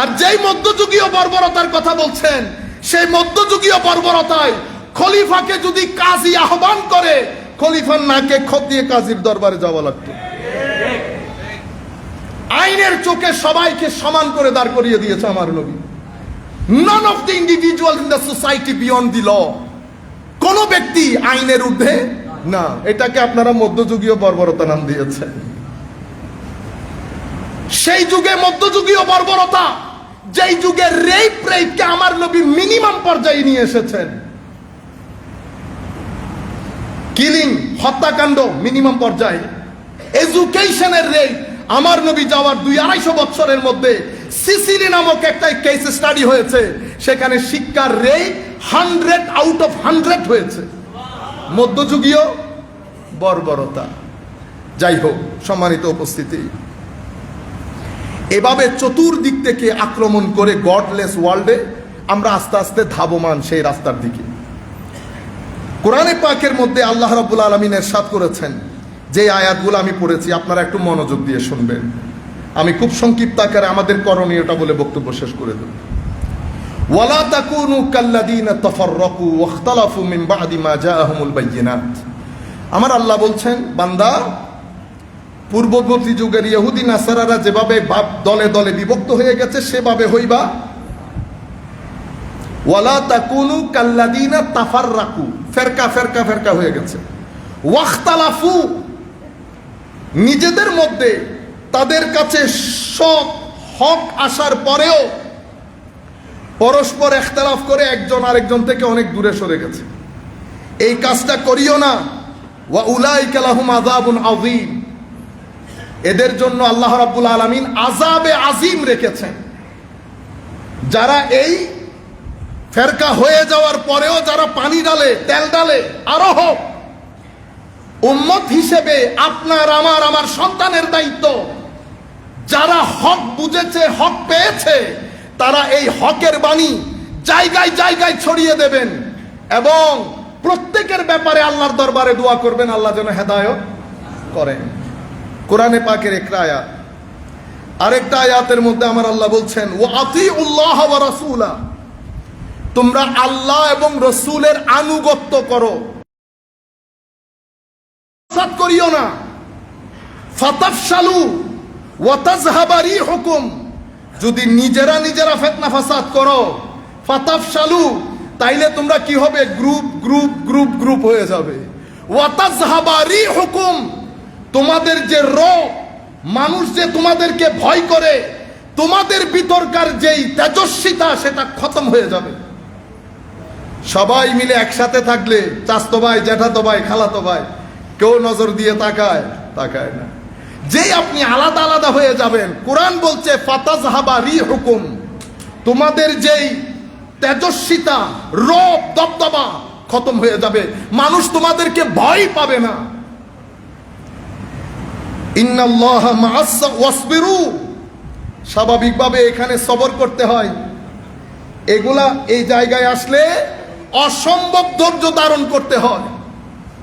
আর যেই মধ্যযুগীয় বর্বরতার কথা বলছেন, সেই মধ্যযুগীয় বর্বরতায় খলিফাকে যদি কাজী আহ্বান করে, খলিফার নাকে খত দিয়ে কাজীর দরবারে যাওয়া লাগতো। আইনের চোখে সবাইকে সমান করে দাঁড় করিয়ে দিয়েছে আমার নবী। None of the individual in the society beyond the law. কোন ব্যক্তি আইনের ঊর্ধ্বে না। এটাকে আপনারা মধ্যযুগীয় বর্বরতা নাম দিয়েছেন। সেই যুগে মধ্যযুগীয় বর্বরতা, যেই যুগে রেপকে আমার নবী মিনিমাম পর্যায়ে নিয়ে এসেছেন। কিলিং, হত্যাকাণ্ড মিনিমাম পর্যায়ে। এডুকেশনের রেপ আমার নবী যাওয়ার 200-250 বছরের মধ্যে সিসিলি নামক একটা কেস স্টাডি হয়েছে, সেখানে শিক্ষার রেট 100 আউট অফ 100 হয়েছে। মধ্যযুগীয় বর্বরতা। যাই হোক, সম্মানিত উপস্থিতি, এভাবে চতুর্দিক থেকে আক্রমণ করে গডলেস ওয়ার্ল্ডে আমরা আস্তে আস্তে ধাবমান সেই রাস্তার দিকে। কোরআনে পাকের মধ্যে আল্লাহ রাব্বুল আলামিন ইরশাদ করেছেন, যে আয়াতগুলো আমি পড়েছি আপনারা একটু মনোযোগ দিয়ে শুনবেন। আমি খুব সংক্ষিপ্ত আকারে আমাদের করণীয়টা বলে বক্তব্য শেষ করে দেব। ওয়ালা তাকুনু কাল্লাযীনা তাফাররাকু ওয়াখতালাফু মিন বা'দি মা জাআহুমুল বায়্যিনাত। আমার আল্লাহ বলছেন, বান্দা, পূর্ববর্তী যুগের ইহুদি নাসারারা যেভাবে দলে দলে বিভক্ত হয়ে গেছে সেভাবে হইবা। ওয়ালা তাকুনু কাল্লাযীনা তাফাররাকু, ফেরকা ফেরকা ফেরকা হয়ে গেছে। ওয়াখতালাফু, নিজেদের মধ্যে তাদের কাছে সব হক আসার পরেও পরস্পর ইখতিলাফ করে একজন আরেকজন থেকে অনেক দূরে সরে গেছে। এই কাজটা করিও না। ওয়া উলাইকা লাহুম আযাবুন আযীম, এদের জন্য আল্লাহ রাব্বুল আলামিন আযাবে আযীম রেখেছেন। যারা এই ফেরকা হয়ে যাওয়ার পরেও যারা পানি ডালে, তেল ডালে, আরো হোক, উম্মত হিসেবে আপনার আমার সন্তানের দায়িত্ব, যারা হক বুঝেছে, হক পেয়েছে, তারা এই হকের বাণী জায়গায় জায়গায় ছড়িয়ে দেবেন এবং প্রত্যেকের ব্যাপারে আল্লাহর দরবারে দোয়া করবেন, আল্লাহ যেন হেদায়েত করেন। কোরআনে পাকের একটা আয়াত। আরেকটা আয়াতের মধ্যে আমার আল্লাহ বলছেন, ওয়া আতিউল্লাহ ওয়া রাসূলা, তোমরা আল্লাহ এবং রসুলের আনুগত্য করো, ফাসাদ করিও না। ফাতাফশালু ওয়া তাযহাবা রিহুকুম, যদি নিজেরা ফিতনা ফাসাদ করো, ফাতাফশালু, তাইলে তোমরা কি হবে? গ্রুপ গ্রুপ গ্রুপ গ্রুপ হয়ে যাবে। ওয়া তাযহাবা রিহুকুম, তোমাদের যে রব, মানুষ যে তোমাদেরকে ভয় করে, তোমাদের ভিতরকার যেই তেজস্বিতা সেটা খতম হয়ে যাবে। সবাই মিলে একসাথে থাকলে, চাচতো ভাই, জ্যাঠাতো ভাই, খালাতো ভাই, কেউ নজর দিয়ে তাকায় না। যেই আপনি আলাদা আলাদা হয়ে যাবেন, কোরআন বলছে ফাতাযহাবা রিহুকুম, তোমাদের যেই তেজস্বিতা, রব, দবদবা খতম হয়ে যাবে। মানুষ তোমাদেরকে ভয় পাবে না। ইন্নাল্লাহা মা'আস ওয়াসবিরু, স্বাভাবিকভাবে এখানে সবর করতে হয়। এগুলা এই জায়গায় আসলে অসম্ভব ধৈর্য ধারণ করতে হয়।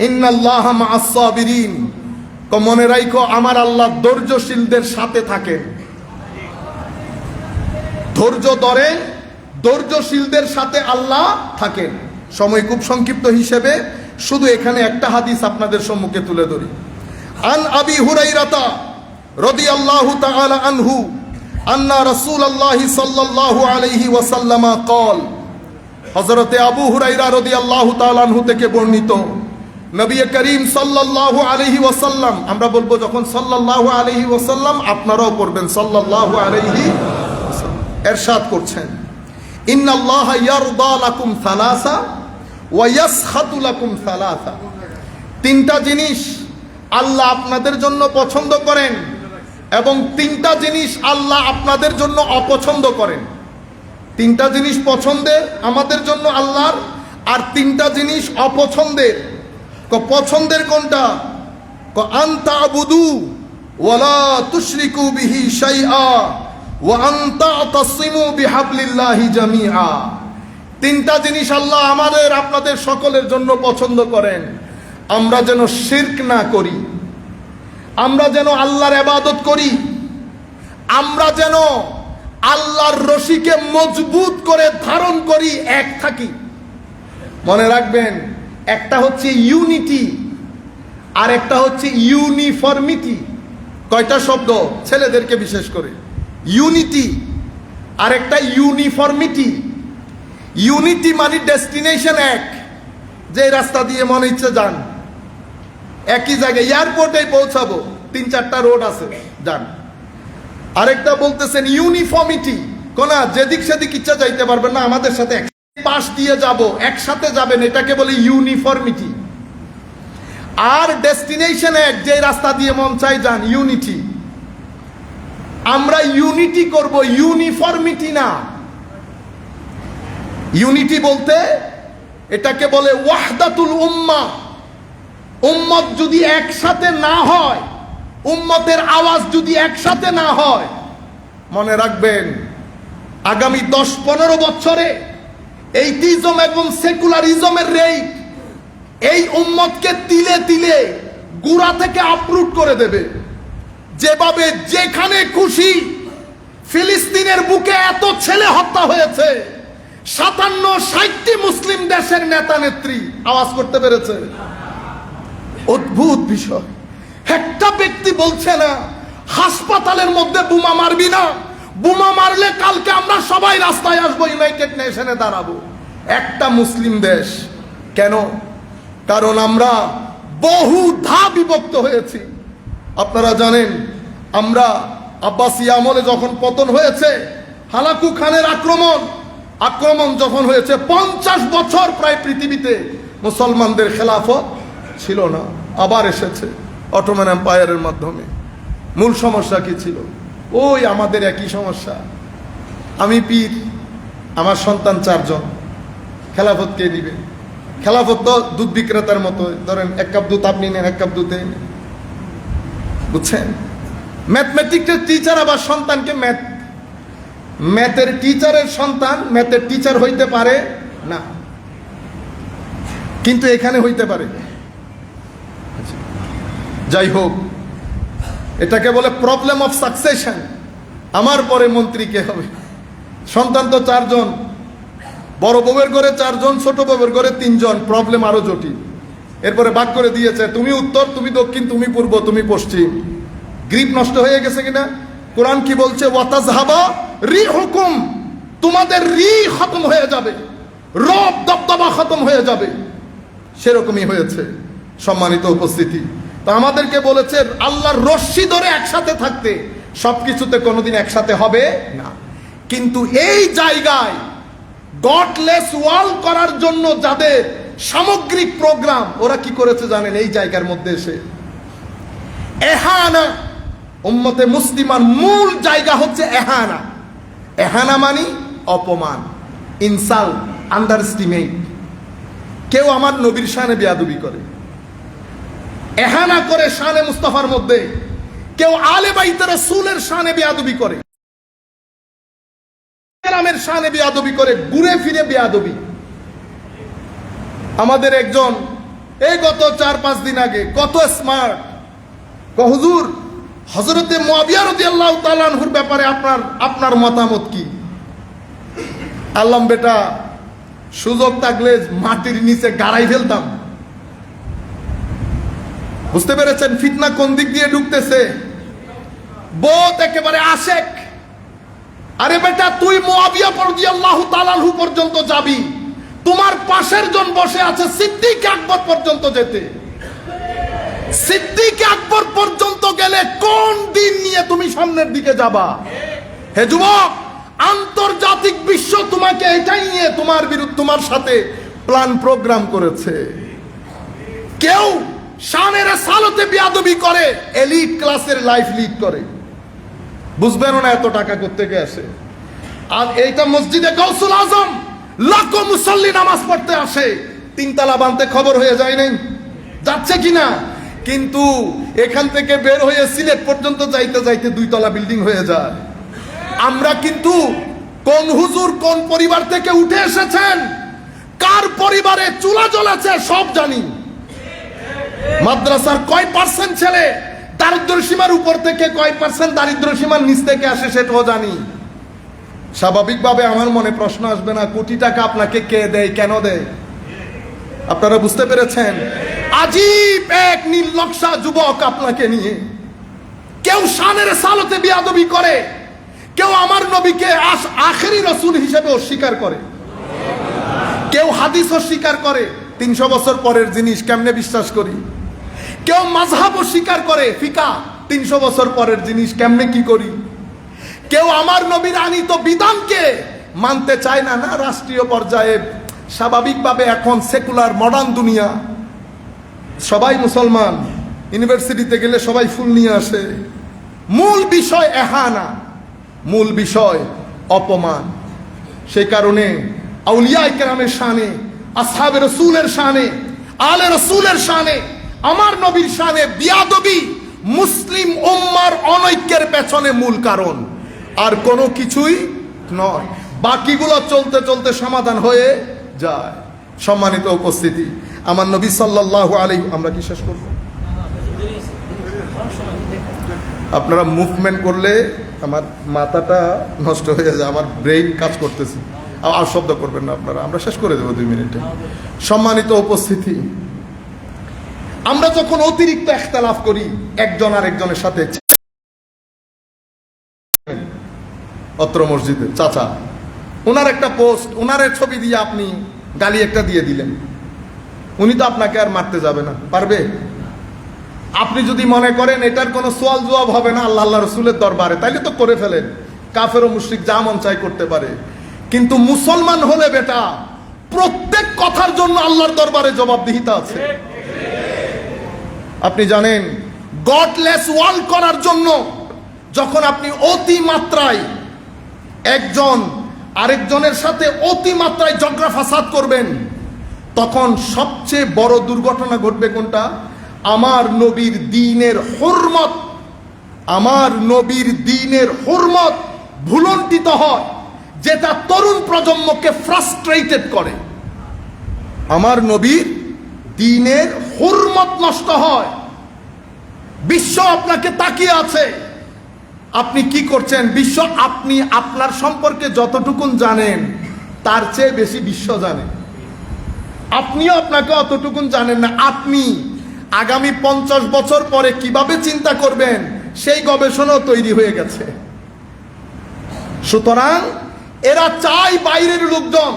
ইন্নাল্লাহা মা'আস সাবিরিন, মনে রাখো আমার আল্লাহ ধৈর্যশীলদের সাথে থাকেন। ধৈর্য ধরেন, ধৈর্যশীলদের সাথে আল্লাহ থাকেন। সময় খুব সংক্ষিপ্ত হিসেবে শুধু এখানে একটা হাদিস আপনাদের সম্মুখে তুলে ধরি। আন আবি হুরাইরাতা রাদিয়াল্লাহু তাআলা আনহু আন্না রাসূলুল্লাহ সাল্লাল্লাহু আলাইহি ওয়াসাল্লাম قال, হযরতে আবু হুরায়রা রাদিয়াল্লাহু তাআলা আনহু থেকে বর্ণিত, নবী করিম সাল্লাল্লাহু আলাইহি ওয়াসাল্লাম, আমরা বলবো যখন সাল্লাল্লাহু আলাইহি ওয়াসাল্লাম, আপনারাও পড়বেন সাল্লাল্লাহু আলাইহি ওয়াসাল্লাম, ইরশাদ করছেন, ইন্নাল্লাহা ইয়ারদা লাকুম সালাসা ওয়া ইয়াসখাতু লাকুম সালাসা। তিনটা জিনিস আল্লাহ আপনাদের জন্য পছন্দ করেন এবং তিনটা জিনিস আল্লাহ আপনাদের জন্য অপছন্দ করেন। তিনটা জিনিস পছন্দের আমাদের জন্য আল্লাহর, আর তিনটা জিনিস অপছন্দের। পছন্দের কোনটা? আনতা আবুদু ওয়ালা তুশরিকু বিহি শাইআ ওয়া আনতা তাসিমু বিহাবলিল্লাহি জামিআ। তিনটা জিনিস আল্লাহ আমাদের আপনাদের সকলের জন্য পছন্দ করেন। আমরা যেন শিরক না করি, আমরা যেন আল্লাহর ইবাদত করি, আমরা যেন আল্লাহর রশিকে মজবুত করে ধারণ করি, এক থাকি। মনে রাখবেন, একটা হচ্ছে ইউনিটি আর একটা হচ্ছে ইউনিফর্মিটি। কয়টা শব্দ? ছেলেদেরকে বিশেষ করে। ইউনিটি আর একটা ইউনিফর্মিটি। ইউনিটি মানে ডেস্টিনেশন এক, যে রাস্তা দিয়ে মনে ইচ্ছে যান, একই জায়গায় এয়ারপোর্টে পৌঁছাবো, 3-4টা রোড আছে, যান। আরেকটা বলতেছেন ইউনিফর্মিটি, কোনা যেদিক সেদিক ইচ্ছা যাইতে পারবেন না, আমাদের সাথে পাশ দিয়ে যাব, একসাথে যাবেন, এটাকে বলে ইউনিফর্মিটি। আর ডেস্টিনেশন এক, যে রাস্তা দিয়ে মন চাই যান, ইউনিটি। আমরা ইউনিটি করব, ইউনিফর্মিটি না। ইউনিটি বলতে এটাকে বলে ওয়াহদাতুল উম্মাহ। উম্মত যদি একসাথে না হয়, উম্মতের আওয়াজ যদি একসাথে না হয়, মনে রাখবেন আগামী 10-15 বছরে এইটিজম এবং সেকুলারিজমের রেট এই উম্মতকে তিলে তিলে গুড়া থেকে আপরুট করে দেবে। যেভাবে যেখানে খুশি ফিলিস্তিনের বুকে এত ছেলে হত্যা হয়েছে, 57-60টি মুসলিম দেশের নেতা নেত্রী আওয়াজ করতে পেরেছে। অদ্ভুত বিষয়, একটা ব্যক্তি বলছে না হাসপাতালের মধ্যে বোমা মারবি না, বোমা মারলে কালকে আমরা সবাই রাস্তায় আসবো, ইউনাইটেড নেশনে দাঁড়াবো। একটা মুসলিম দেশ। কেন? কারণ আমরা বহুধা বিভক্ত হয়েছি। আপনারা জানেন, আমরা আব্বাসী আমলে যখন পতন হয়েছে, হালাকু খানের আক্রমণ যখন হয়েছে, 50 বছর প্রায় পৃথিবীতে মুসলমানদের খেলাফত ছিল না, আবার এসেছে অটোমান এম্পায়ারের মাধ্যমে। মূল সমস্যা কি ছিল? ওই আমাদের একই সমস্যা। আমি পীর, আমার সন্তান 4 জন, খেলাফত কে দিবে? খেলাফত তো দুধ বিক্রেতার মতো, ধরেন 1 কাপ দুধ আপনি নেন, 1 কাপ দুধে, বুঝছেন? ম্যাথমেটিক্সের টিচার আবার সন্তানকে ম্যাথের টিচারের সন্তান ম্যাথের টিচার হইতে পারে না, কিন্তু এখানে হইতে পারে। যাই হোক, এটাকে বলে প্রবলেম অফ সাকসেশন। আমার পরে মন্ত্রী কে হবে? সন্তান তো 4 জন, বড় বউয়ের ঘরে 4 জন, ছোট বউয়ের ঘরে 3 জন, প্রবলেম আরো জটিল। এরপরে ভাগ করে দিয়েছে, তুমি উত্তর, তুমি দক্ষিণ, তুমি পূর্ব, তুমি পশ্চিম। গ্রিপ নষ্ট হয়ে গেছে কিনা? কোরআন কি বলছে? ওয়াতাজহাবা রিহুকুম, তোমাদের রি খতম হয়ে যাবে, রব দবদবা খতম হয়ে যাবে। সেরকমই হয়েছে। সম্মানিত উপস্থিতি, তো আমাদেরকে বলেছে আল্লাহর রশ্মি ধরে একসাথে থাকতে। সবকিছুতে কোনোদিন একসাথে হবে না, কিন্তু এই জায়গায় গডলেস ওয়াল করার জন্য যাদের সামগ্রিক প্রোগ্রাম, ওরা কি করেছে জানেন? এই জায়গার মধ্যে এসে এহানা, উম্মতে মুসলিমার মূল জায়গা হচ্ছে এহানা। এহানা মানে অপমান, ইনসাল, আন্ডারস্টিমেট। কেউ আমার নবীর শানে বেয়াদবি করে, এহানা করে শানে মুস্তাফার মধ্যে, কেউ আলে বাইতে রাসূলের শানে বেয়াদবি করে, ইসলামের শানে বেয়াদবি করে, ঘুরে ফিরে বেয়াদবি। আমাদের একজন এই গত 4-5 দিন আগে কত স্মার্ট, হুজুর হযরতে মুআবিয়া রাদিয়াল্লাহু তাআলা আনহুর ব্যাপারে আপনার মতামত কি? আল্লাম বেটা, সুযোগ থাকলে মাটির নিচে গাড়াই ফেলতাম। বুঝতে পেরেছেন ফিতনা কোন দিক দিয়ে ঢুকতেছে? বহুত একেবারে আশেক। আরে বেটা, তুই মুআবিয়া রাদিয়াল্লাহু তাআলা আনহু পর্যন্ত যাবি, তোমার পাশের জন বসে আছে সিদ্দিক আকবর পর্যন্ত যেতে। সিদ্দিক আকবর পর্যন্ত গেলে কোন দিন নিয়ে তুমি সামনের দিকে যাবা? হে যুবক, আন্তর্জাতিক বিশ্ব তোমাকে এটাই নিয়ে তোমার বিরুদ্ধে তোমার সাথে প্ল্যান প্রোগ্রাম করেছে। কেউ শানের সালতে বিয়াদবি করে, এলিট ক্লাসের লাইফ লিড করে, বুঝবেন না এত টাকা কোত্থেকে আসে। আর এইটা মসজিদে গাউসুল আজম লাখো মুসল্লি নামাজ পড়তে আসে, তিনতলা বানতে খবর হয়ে যায় নাই, যাচ্ছে কিনা, কিন্তু এখান থেকে বের হয়ে সিলেট পর্যন্ত যাইতে যাইতে 2 তলা বিল্ডিং হয়ে যায়। আমরা কিন্তু কোন হুজুর কোন পরিবার থেকে উঠে এসেছেন, কার পরিবারে চুলা জ্বলেছে সব জানি, মাদ্রাসার কয় পার্সেন্ট ছেলে দারিদ্র সীমার উপর থেকে কয় পার্সেন্ট দারিদ্র সীমার নিচ থেকে আসে সেটাও জানি। স্বাভাবিকভাবে আমার মনে প্রশ্ন আসবে না, কোটি টাকা আপনাকে কে দেয়, কেন দেয়? আপনারা বুঝতে পেরেছেন? আজীব এক নির্লজ্জা যুবক আপনাকে নিয়ে। কেউ শানের সালতে বিয়াদবি করে, কেউ আমার নবীকে আখেরি রাসূল হিসেবে অস্বীকার করে, কেউ হাদিস অস্বীকার করে, 300 বছর পরের জিনিস কেমনে বিশ্বাস করি, কেউ মাযহাব অস্বীকার করে, ফিকা 300 বছর পরের জিনিস কেমনে কি করি, কেউ আমার নবীর আনিত বিধানকে মানতে চায় না। না, রাষ্ট্রীয় পর্যায়ে স্বাভাবিকভাবে এখন সেকুলার মডার্ন দুনিয়া, সবাই মুসলমান, ইউনিভার্সিটিতে গেলে সবাই ফুল নিয়ে আসে। মূল বিষয় এহানা, মূল বিষয় অপমান। সেই কারণে আউলিয়া ইকরামের শানে, আসহাবে রাসূলের শানে, আলে রাসূলের শানে, আমার নবীর শানে বিয়াদবি মুসলিম উম্মার অনৈক্যের পেছনে মূল কারণ, আর কোনো কিছুই নয়। বাকিগুলো চলতে চলতে সমাধান হয়ে যায়। সম্মানিত উপস্থিতি, আমার নবী সাল্লাল্লাহু আলাইহি, আমরা কি শেষ করব? আপনারা মুভমেন্ট করলে আমার মাথাটা নষ্ট হয়ে যায়, আমার ব্রেইন কাজ করতেছে, আর শব্দ করবেন না আপনারা, আমরা শেষ করে দেবো 2 মিনিটে। সম্মানিত উপস্থিতি, আমরা যখন অতিরিক্ত ইখতিলাফ করি একজন আর একজনের সাথে, অত্র মসজিদে চাচা, ওনার একটা পোস্ট, ওনার ছবি দিয়ে আপনি গালি একটা দিয়ে দিলেন, উনি তো আপনাকে আর মারতে যাবে না, পারবে? আপনি যদি মনে করেন এটার কোনো সওয়াল জবাব হবে না আল্লাহ রাসূলের দরবারে, তাইলে তো করে ফেলেন। কাফের ও মুশরিক যা মন চাই করতে পারে, কিন্তু মুসলমান হলে বেটা প্রত্যেক কথার জন্য আল্লাহর দরবারে জবাবদিহিতা আছে। আপনি জানেন, গডলেস ওয়ার্ল্ড করার জন্য যখন আপনি অতি মাত্রায় একজন আরেকজনের সাথে অতি মাত্রায় ঝগড়া ফাসাদ করবেন, তখন সবচেয়ে বড় দুর্ঘটনা ঘটবে কোনটা? আমার নবীর দ্বীনের হুরমত, আমার নবীর দ্বীনের হুরমত ভুলন্টিত হয়, যেটা তরুণ প্রজন্মকে ফ্রাস্ট্রেটেড করে। আমার নবীর দ্বীনের হুরমত নষ্ট হয়। বিশ্ব আপনাকে তাকিয়ে আছে, আপনি কি করছেন? বিশ্ব আপনি আপনার সম্পর্কে যতটুকুন জানেন তার চেয়ে বেশি বিশ্ব জানে। আপনিও আপনাকে অতটুকুন জানেন না। আপনি আগামী 50 বছর পরে কিভাবে চিন্তা করবেন সেই গবেষণাও তৈরি হয়ে গেছে। সুতরাং এরা চায় বাইরের লোকজন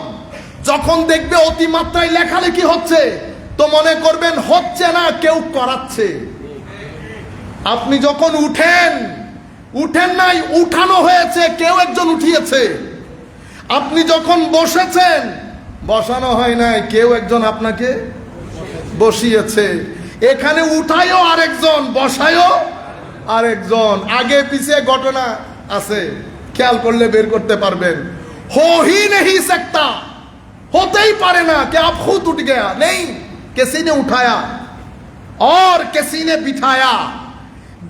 যখন দেখবে অতিমাত্রায় লেখালেখি হচ্ছে, তো মনে করবেন হচ্ছে না, কেউ করাচ্ছে। আপনি যখন উঠেন নাই, উঠানো হয়েছে, কেউ একজন উঠিয়েছে। আপনি যখন বসেছেন, বসানো হয় নাই, কেউ একজন আপনাকে বসিয়েছে। এখানে উঠায়ও আরেকজন, বসায়ও আরেকজন। আগে পিছিয়ে ঘটনা আছে, খেয়াল করলে বের করতে পারবেন। हो ही नहीं सकता, होते ही पारे ना कि आप खुद उठ गया, नहीं, किसी ने उठाया और किसी ने बिठाया।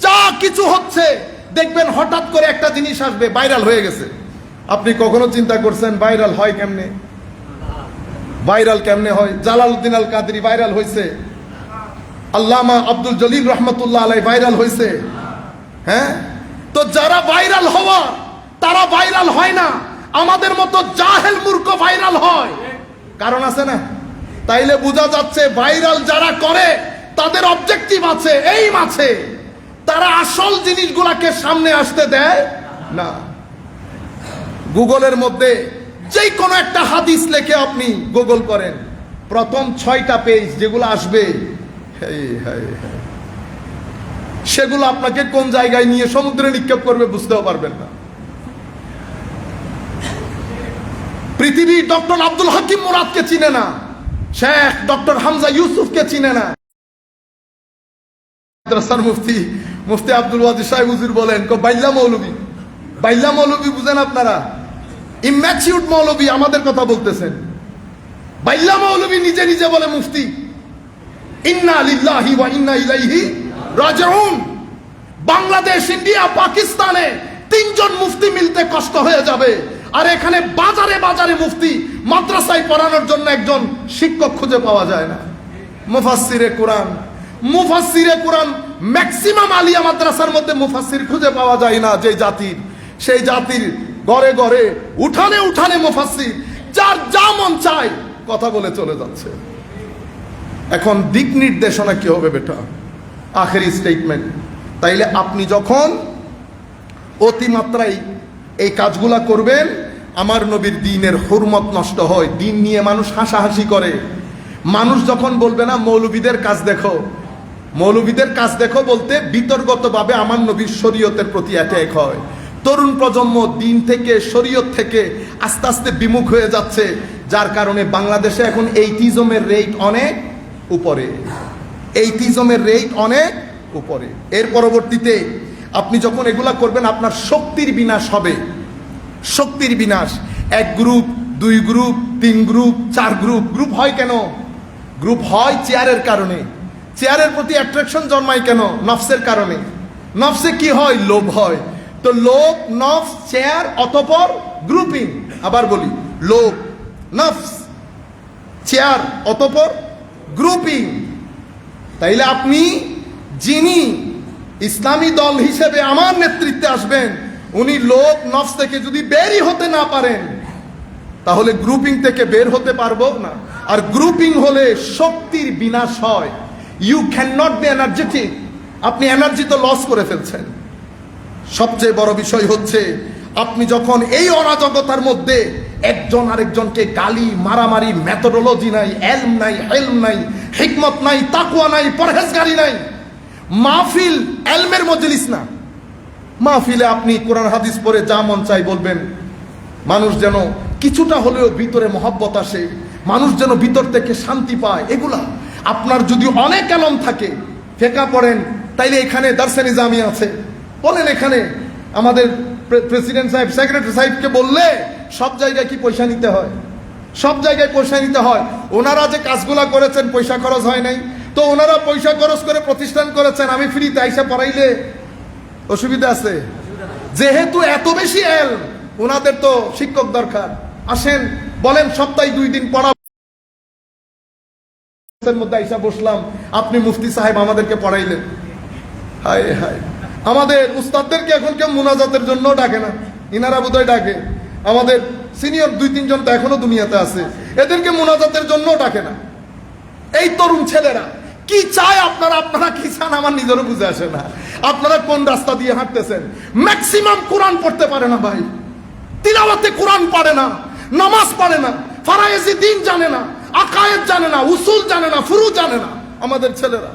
যা কিছু হচ্ছে দেখবেন হঠাৎ করে একটা জিনিস আসবে, ভাইরাল হয়ে গেছে। আপনি কখনো চিন্তা করছেন ভাইরাল হয় কেমনে? ভাইরাল কেমনে হয়? জালালউদ্দিন আল কাদরি ভাইরাল হয়েছে, আল্লামা আব্দুল জলিল রহমতুল্লাহ আলাইহি ভাইরাল হয়েছে। হ্যাঁ, তো যারা ভাইরাল হওয়া তারা ভাইরাল হয় না, আমাদের মতো জাহেল মূর্খ ভাইরাল হয়। কারণ আছে না? তাইলে বোঝা যাচ্ছে ভাইরাল যারা করে তাদের অবজেক্টিভ আছে, এইম আছে, তারা আসল জিনিসগুলাকে সামনে আসতে দেয় না। গুগলের মধ্যে যে কোনো একটা হাদিস লেখে আপনি গুগল করেন, প্রথম 6টা পেজ যেগুলো আসবে, সেগুলো আপনাকে কোন জায়গায় নিয়ে সমুদ্রে নিক্ষেপ করবে বুঝতেও পারবেন না। পৃথিবীর ডক্টর আব্দুল হাকিম মুরাদকে চিনে না, শেখ ডক্টর হামজা ইউসুফকে চিনে না। মাদ্রাসার মুফতি আব্দুল ওয়াজিদ সাহেব হুজুর বলেন বাইল্লা মৌলবী বুঝেন আপনারা? ইম্যাচিউরড মৌলবী আমাদের কথা বলতেছেন। বাইল্লা মৌলবী নিজে নিজে বলে মুফতি, ইন্না লিল্লাহি ওয়া ইন্না ইলাইহি রাজিউন। বাংলাদেশ, ইন্ডিয়া, পাকিস্তানে 3 জন মুফতি মিলতে কষ্ট হয়ে যাবে, আর এখানে বাজারে বাজারে মুফতি, মাদ্রাসায় পড়ানোর জন্য একজন শিক্ষক খুঁজে পাওয়া যায় না। মুফাসসিরে কোরআন ম্যাক্সিমাম আলিয়া মাদ্রাসার মধ্যে মুফাসসির খুঁজে পাওয়া যায় না। যে জাতির, সেই জাতির ঘরে ঘরে উঠানে উঠানে মুফাসসির, যার যা মন চায় কথা বলে চলে যাচ্ছে। এখন দিক নির্দেশনা কি হবে বেটা? আখেরি স্টেটমেন্ট। তাইলে আপনি যখন অতিমাত্রায় এই কাজগুলা করবেন, আমার নবীর দ্বীনের হুরমত নষ্ট হয়, দ্বীন নিয়ে মানুষ হাসাহাসি করে। মানুষ যখন বলবে না মৌলবীদের কাজ দেখো, মৌলবীদের কাজ দেখো বলতে বিতর্কতভাবে আমার নবীর শরীয়তের প্রতি অ্যাটাক হয়। তরুণ প্রজন্ম দ্বীন থেকে, শরীয়ত থেকে আস্তে আস্তে বিমুখ হয়ে যাচ্ছে, যার কারণে বাংলাদেশে এখন এইটিজমের রেট অনেক উপরে, এইটিজমের রেট অনেক উপরে। এর পরবর্তীতে আপনি যখন এগুলা করবেন, আপনার শক্তির বিনাশ হবে, শক্তির বিনাশ। 1 group, 2 group, 3 group, 4 group. Group হয় কেন? গ্রুপ হয় চেয়ারের কারণে। চেয়ারের প্রতি অ্যাট্রাকশন জন্মায় কেন? নফসের কারণে। নফসে কি হয়? লোভ হয়। তো লোভ, নফস, চেয়ার, অতঃপর গ্রুপিং। আবার বলি, লোভ, নফস, চেয়ার, অতঃপর গ্রুপিং। তাইলে আপনি যিনি ইসলামী দল হিসেবে আমার নেতৃত্বে আসবেন, উনি লোভ, নফস থেকে যদি বেরই হতে না পারেন, তাহলে গ্রুপিং থেকে বের হতে পারবো না। আর গ্রুপিং হলে শক্তির বিনাশ হয়। You can not be energetic. আপনি এনার্জি তো লস করে ফেলছেন। সবচেয়ে বড় বিষয় হচ্ছে, আপনি যখন এই অরাজকতার মধ্যে একজন আরেকজনকে গালি, মারামারি, মেথোডোলজি নাই, এলম নাই, হেলম নাই, হিকমত নাই, তাকওয়া নাই, পরহেজগারি নাই, মাহফিল এলমের মজলিস না। মাহফিলে আপনি কোরআন হাদিস পড়ে যা মন চাই বলবেন, মানুষ যেন কিছুটা হলেও ভিতরে মহব্বত আসে, মানুষ যেন ভিতর থেকে শান্তি পায়। এগুলা আপনার যদি অনেক এলম থাকে, ফেকা পড়েন, তাইলে এখানে দারসে নিজামি আছে, বলেন এখানে আমাদের প্রেসিডেন্ট সাহেব, সেক্রেটারি সাহেবকে বললে সব জায়গায় কি পয়সা নিতে হয়? সব জায়গায় পয়সা নিতে হয়। ওনারা যে কাজগুলা করেছেন পয়সা খরচ হয় নাই, তো ওনারা পয়সা খরচ করে প্রতিষ্ঠান করেছেন, আমি ফ্রিতে আইসা পড়াইলে অসুবিধা আছে? যেহেতু এত বেশি এল, ওনাদের তো শিক্ষক দরকার। আসেন, বলেন সপ্তাহে 2 দিন পড়া মধ্যে আইসা বসলাম, আপনি মুফতি সাহেব আমাদেরকে পড়াইলেন। হায় হায়, আমাদের উস্তাদদেরকে এখন কেউ মুনাজাতের জন্য ডাকে না, ইনারা বোধহয় ডাকে। আমাদের সিনিয়র 2-3 জন তো এখনো দুনিয়াতে আছে, এদেরকে মুনাজাতের জন্য ডাকে না। এই তরুণ ছেলেরা কি চায়? আপনারা কি চান আমার নিজেরও বুঝে আসে না। আপনারা কোন রাস্তা দিয়ে হাঁটতেছেন? ম্যাক্সিমাম কোরআন পড়তে পারে না ভাই, তিলাওয়াতে কোরআন পড়ে না, নামাজ পড়ে না, ফারায়েজি দ্বীন জানে না, আকায়েদ জানে না, উসুল জানে না, ফুরু জানে না আমাদের ছেলেরা।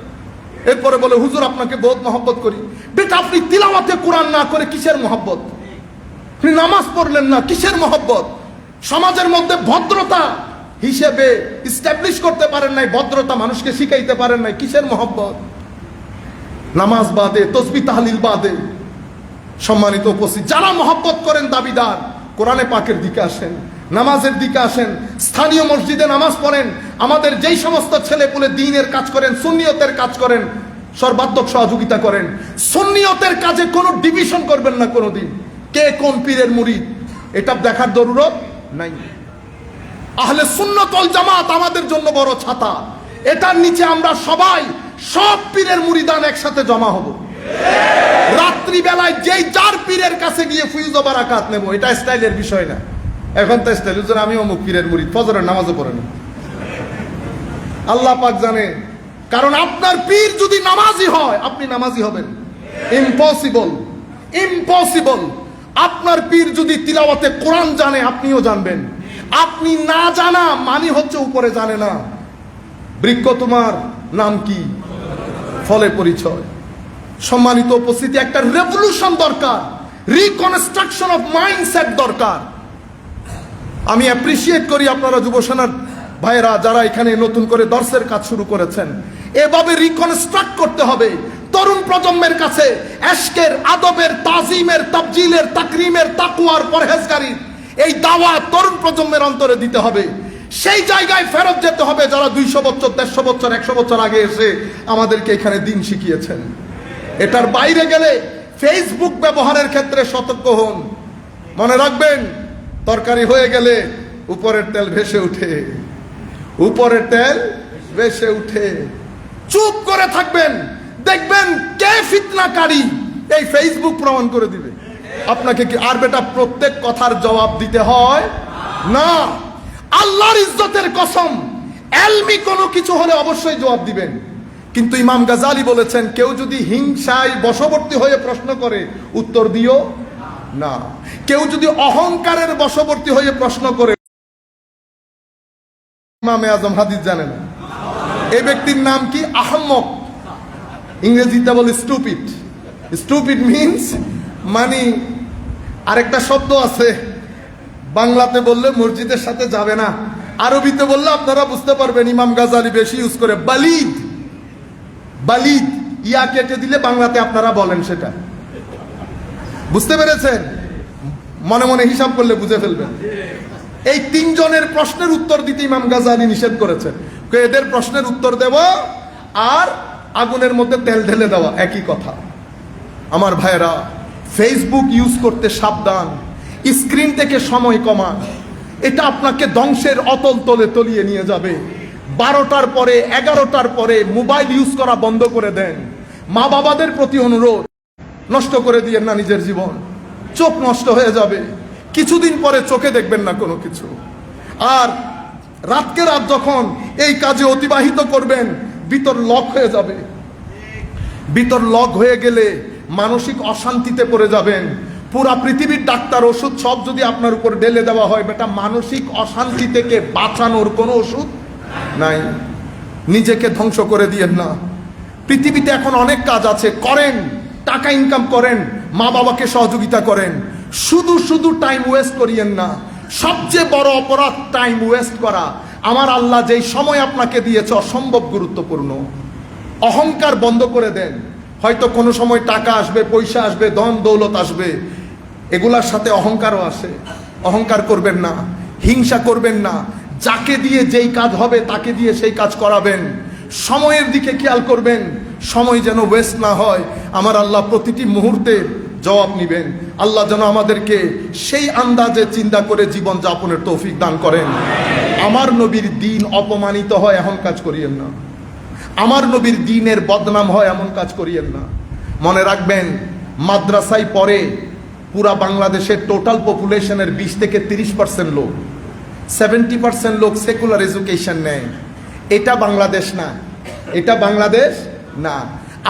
এরপরে বলে হুজুর আপনাকে বহুত মহব্বত করি। বেটা, আপনি তিলাওয়াতে কোরআন না করে কিসের মহব্বত? আপনি নামাজ পড়লেন না, কিসের মহব্বত? সমাজের মধ্যে ভদ্রতা হিসেবে ইস্টাবলিশ করতে পারেন নাই, ভদ্রতা মানুষকে শিখাইতে পারেন নাই, কিসের মহব্বত? নামাজ বাদে, তসবিহ তাহলিল বাদে। সম্মানিত উপস্থিত, যারা মহব্বত করেন দাবিদার, কোরআনে পাকের দিকে আসেন, নামাজের দিকে আসেন, স্থানীয় মসজিদে নামাজ পড়েন। আমাদের যেই সমস্ত ছেলেপুলে দ্বীনের কাজ করেন, সুন্নিয়তের কাজ করেন, সর্বাত্মক সহযোগিতা করেন। সুন্নিয়তের কাজে কোনো ডিভিশন করবেন না কোনোদিন, কে কোন পীরের মুরিদ, এটা দেখার জরুরত নাই। আহলে সুন্নাত ওয়াল জামাত আমাদের জন্য বড় ছাতা, এটার নিচে আমরা সবাই সব পীরের মুরিদান একসাথে জমা হব। রাত্রি বেলায় যেই যার পীরের কাছে গিয়ে ফিউজ বারাকাত নেব, এটা স্টাইলের বিষয় না। এখন তো স্টাইল, আমি অমুক পীরের মুরিদ, ফজরের নামাজও পড়ে না, আল্লাহ পাক জানে। কারণ আপনার পীর যদি নামাজি হয়, আপনি নামাজি হবেন? Impossible, impossible. আপনার পীর যদি তিলাওয়াতে কোরআন জানে, আপনিও জানবেন। আপনি না জানা মানি হচ্ছে উপরে জানে না। বৃক্ষ তোমার নাম কি? ফলে পরিচয়। সম্মানিত উপস্থিতি, একটা রেভলিউশন দরকার, রিকনস্ট্রাকশন অফ মাইন্ডসেট দরকার। আমি অ্যাপ্রিসিয়েট করি আপনারা যুব সেনার ভাইয়েরা যারা এখানে নতুন করে দর্শের কাজ শুরু করেছেন। এভাবে রিকনস্ট্রাক্ট করতে হবে তরুণ প্রজন্মের কাছে এশকের, আদবের, তাজিমের, তাবজিলের, তাকরিমের, তাকওয়ার, পরহেজগারির এই দাওয়াত তরুণ প্রজন্মের অন্তরে দিতে হবে। সেই জায়গায় ফেরত যেতে হবে যারা 200 বছর, 150 বছর, 100 বছর আগে এসে আমাদেরকে এখানে দিন শিখিয়েছেন। এটার বাইরে গেলে ফেসবুক ব্যবহারের ক্ষেত্রে সতর্ক হন। মনে রাখবেন, তরকারি হয়ে গেলে উপরের তেল ভেসে উঠে, উপরের তেল ভেসে উঠে। চুপ করে থাকবেন, দেখবেন কে ফিতনাকারী এই ফেসবুক প্রমাণ করে দিবে আপনাকে। কি আর বেটা প্রত্যেক কথার জবাব দিতে হয় না। আল্লাহর ইজ্জতের কসম, এলমি কোনো কিছু হলে অবশ্যই জবাব দিবেন। কিন্তু ইমাম গাজালি বলেছেন, কেউ যদি হিংসায় বশবর্তী হয়ে প্রশ্ন করে উত্তর দিও না। কেউ যদি অহংকারের বশবর্তী হয়ে প্রশ্ন করে, ইমামে আজম হাদিস জানে না, এই ব্যক্তির নাম কি? আহম্মক। ইংরেজিতে বলে স্টুপিড। স্টুপিড মিন্স মানে, আরেকটা শব্দ আছে বাংলাতে বললে মসজিদের সাথে যাবে না, আরবিতে বললে আপনারা বুঝতে পারবেন, ইমাম গাজালি বেশি ইউজ করে, বালিদ। বালিদ ইয়া কেটে দিলে বাংলাতে আপনারা বলেন সেটা। বুঝতে পেরেছেন? মনে মনে হিসাব করলে বুঝে ফেলবেন। এই তিনজনের প্রশ্নের উত্তর দিতে ইমাম গাজালি নিষেধ করেছেন। এদের প্রশ্নের উত্তর দেব আর আগুনের মধ্যে তেল ঢেলে দেওয়া একই কথা। আমার ভাইয়েরা, ফেসবুক ইউজ করতে সাবধান, স্ক্রিন থেকে সময় কমান। এটা আপনাকে ধ্বংসের অতল তলে তলিয়ে নিয়ে যাবে। 12টার পরে, 11টার পরে মোবাইল ইউজ করা বন্ধ করে দেন। মা বাবাদের প্রতি অনুরোধ, নষ্ট করে দিয়েন না নিজের জীবন। চোখ নষ্ট হয়ে যাবে, কিছুদিন পরে চোখে দেখবেন না কোনো কিছু। আর রাতকে রাত যখন এই কাজে অতিবাহিত করবেন, ভিতর লক হয়ে যাবে। ভিতর লক হয়ে গেলে মানসিক অশান্তিতে পড়ে যাবেন। পুরা পৃথিবীর ডাক্তার, ওষুধ সব যদি আপনার উপর ঢেলে দেওয়া হয়, বেটা মানসিক অশান্তি থেকে বাঁচানোর কোনো ওষুধ নাই। নিজেকে ধ্বংস করে দিয়েন না। পৃথিবীতে এখন অনেক কাজ আছে, করেন, টাকা ইনকাম করেন, মা বাবাকে সহযোগিতা করেন। শুধু শুধু টাইম ওয়েস্ট করিয়েন না। সবচেয়ে বড় অপরাধ টাইম ওয়েস্ট করা। আমার আল্লাহ যেই সময় আপনাকে দিয়েছে অসম্ভব গুরুত্বপূর্ণ। অহংকার বন্ধ করে দেন। হয়তো কোনো সময় টাকা আসবে, পয়সা আসবে, ধন দৌলত আসবে, এগুলার সাথে অহংকারও আসে। অহংকার করবেন না, হিংসা করবেন না। যাকে দিয়ে যেই কাজ হবে তাকে দিয়ে সেই কাজ করাবেন। সময়ের দিকে খেয়াল করবেন, সময় যেন ওয়েস্ট না হয়। আমার আল্লাহ প্রতিটি মুহূর্তের জবাব নিবেন। আল্লাহ যেন আমাদেরকে সেই আন্দাজে চিন্তা করে জীবন যাপনের তৌফিক দান করেন। আমার নবীর দিন অপমানিত হয় এমন কাজ করিয়েন না। আমার নবীর দিনের বদনাম হয় এমন কাজ করিয়েন না। মনে রাখবেন, মাদ্রাসায় পড়ে পুরা বাংলাদেশের টোটাল পপুলেশনের 20 থেকে 30% লোক, 70% লোক সেকুলার এডুকেশন নেয়। এটা বাংলাদেশ না, এটা বাংলাদেশ না।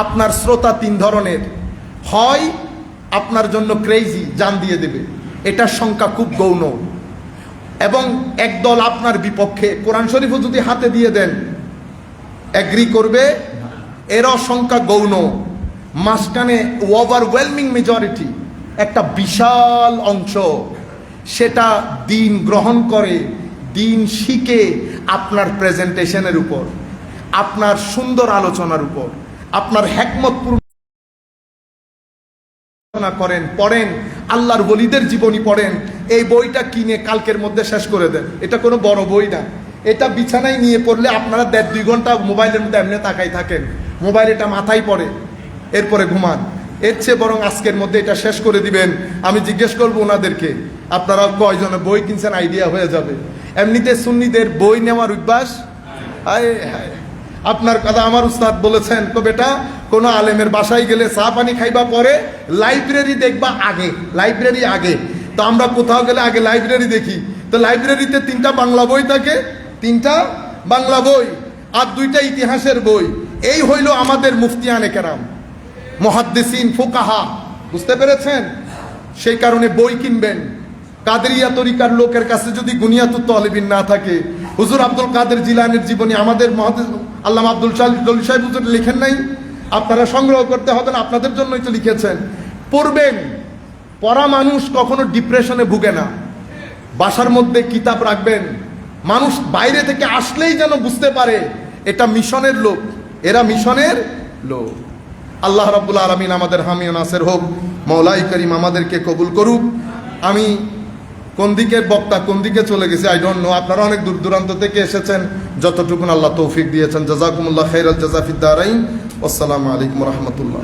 আপনার শ্রোতা 3 ধরনের, হয় আপনার জন্য ক্রেজি, জান দিয়ে দেবে, এটার সংখ্যা খুব গৌণ, এবং একদল আপনার বিপক্ষে, কোরআন শরীফও যদি হাতে দিয়ে দেন এগ্রি করবে, এরও সংখ্যা গৌণ। মাঝখানে ওভারওয়েলমিং মেজরিটি, একটা বিশাল অংশ, সেটা দিন গ্রহণ করে, দিন শিখে আপনার প্রেজেন্টেশনের উপর, আপনার সুন্দর আলোচনার উপর, আপনার হিকমতপূর্ণ করেন, পড়েন, আল্লাহর ওলিদের জীবনী পড়েন। এই বইটা কিনে কালকের মধ্যে শেষ করে দেন। এটা কোনো বড় বই না। এটা বিছানায় নিয়ে পড়লে আপনারা 1.5-2 ঘন্টা মোবাইলের মধ্যে এমনি তাকাই থাকেন, মোবাইল এটা মাথায় পড়ে, এরপরে ঘুমান। এর চেয়ে বরং আজকের মধ্যে এটা শেষ করে দিবেন। আমি জিজ্ঞেস করবো ওনাদেরকে, আপনারা কয়জনে বই কিনছেন, আইডিয়া হয়ে যাবে। এমনিতে সুন্নিদের বই নেওয়ার অভ্যাস, হায় হায়, আপনার কথা আমার উস্তাদ বলেছেন, তো বেটা কোনো আলেমের বাসায় গেলে চা পানি খাইবা পরে, লাইব্রেরি দেখবা আগে, লাইব্রেরি আগে। তো আমরা কোথাও গেলে আগে লাইব্রেরি দেখি। তো লাইব্রেরিতে 3টা বাংলা বই থাকে, 3টা বাংলা বই আর 2টা ইতিহাসের বই। এই হইল আমাদের মুফতিয়ানে কেরাম, মুহাদ্দিসিন, ফুকাহা। বুঝতে পেরেছেন? সেই কারণে বই কিনবেন। কাদেরিয়া তরিকার লোকের কাছে যদি গুনিয়াতুত তালিবিন না থাকে, হুজুর আব্দুল কাদের জিলানীর জীবনী আমাদের মুহাদ্দিস আল্লামা আব্দুল জলিল সাহেব হুজুর লিখেন নাই? আপনারা সংগ্রহ করতে হবে না, আপনাদের জন্যই তো লিখেছেন। পড়বেন। পড়া মানুষ কখনো ডিপ্রেশনে ভুগে না। বাসার মধ্যে কিতাব রাখবেন, মানুষ বাইরে থেকে আসলেই যেন বুঝতে পারে এটা মিশনের লোক, এরা মিশনের লোক। আল্লাহ রাব্বুল আলামিন আমাদের হামি ও নাসির হোক। মওলাই করিম আমাদেরকে কবুল করুক। আমি কোন দিকের বক্তা কোন দিকে চলে গেছি আই ডোন্ট নো। আপনারা অনেক দূর দূরান্ত থেকে এসেছেন, যতটুকুন আল্লাহ তৌফিক দিয়েছেন। জাযাকুমুল্লাহ খাইরাল জাযা ফিদ দারাইন। আসসালামু আলাইকুম ওয়া রাহমাতুল্লাহ।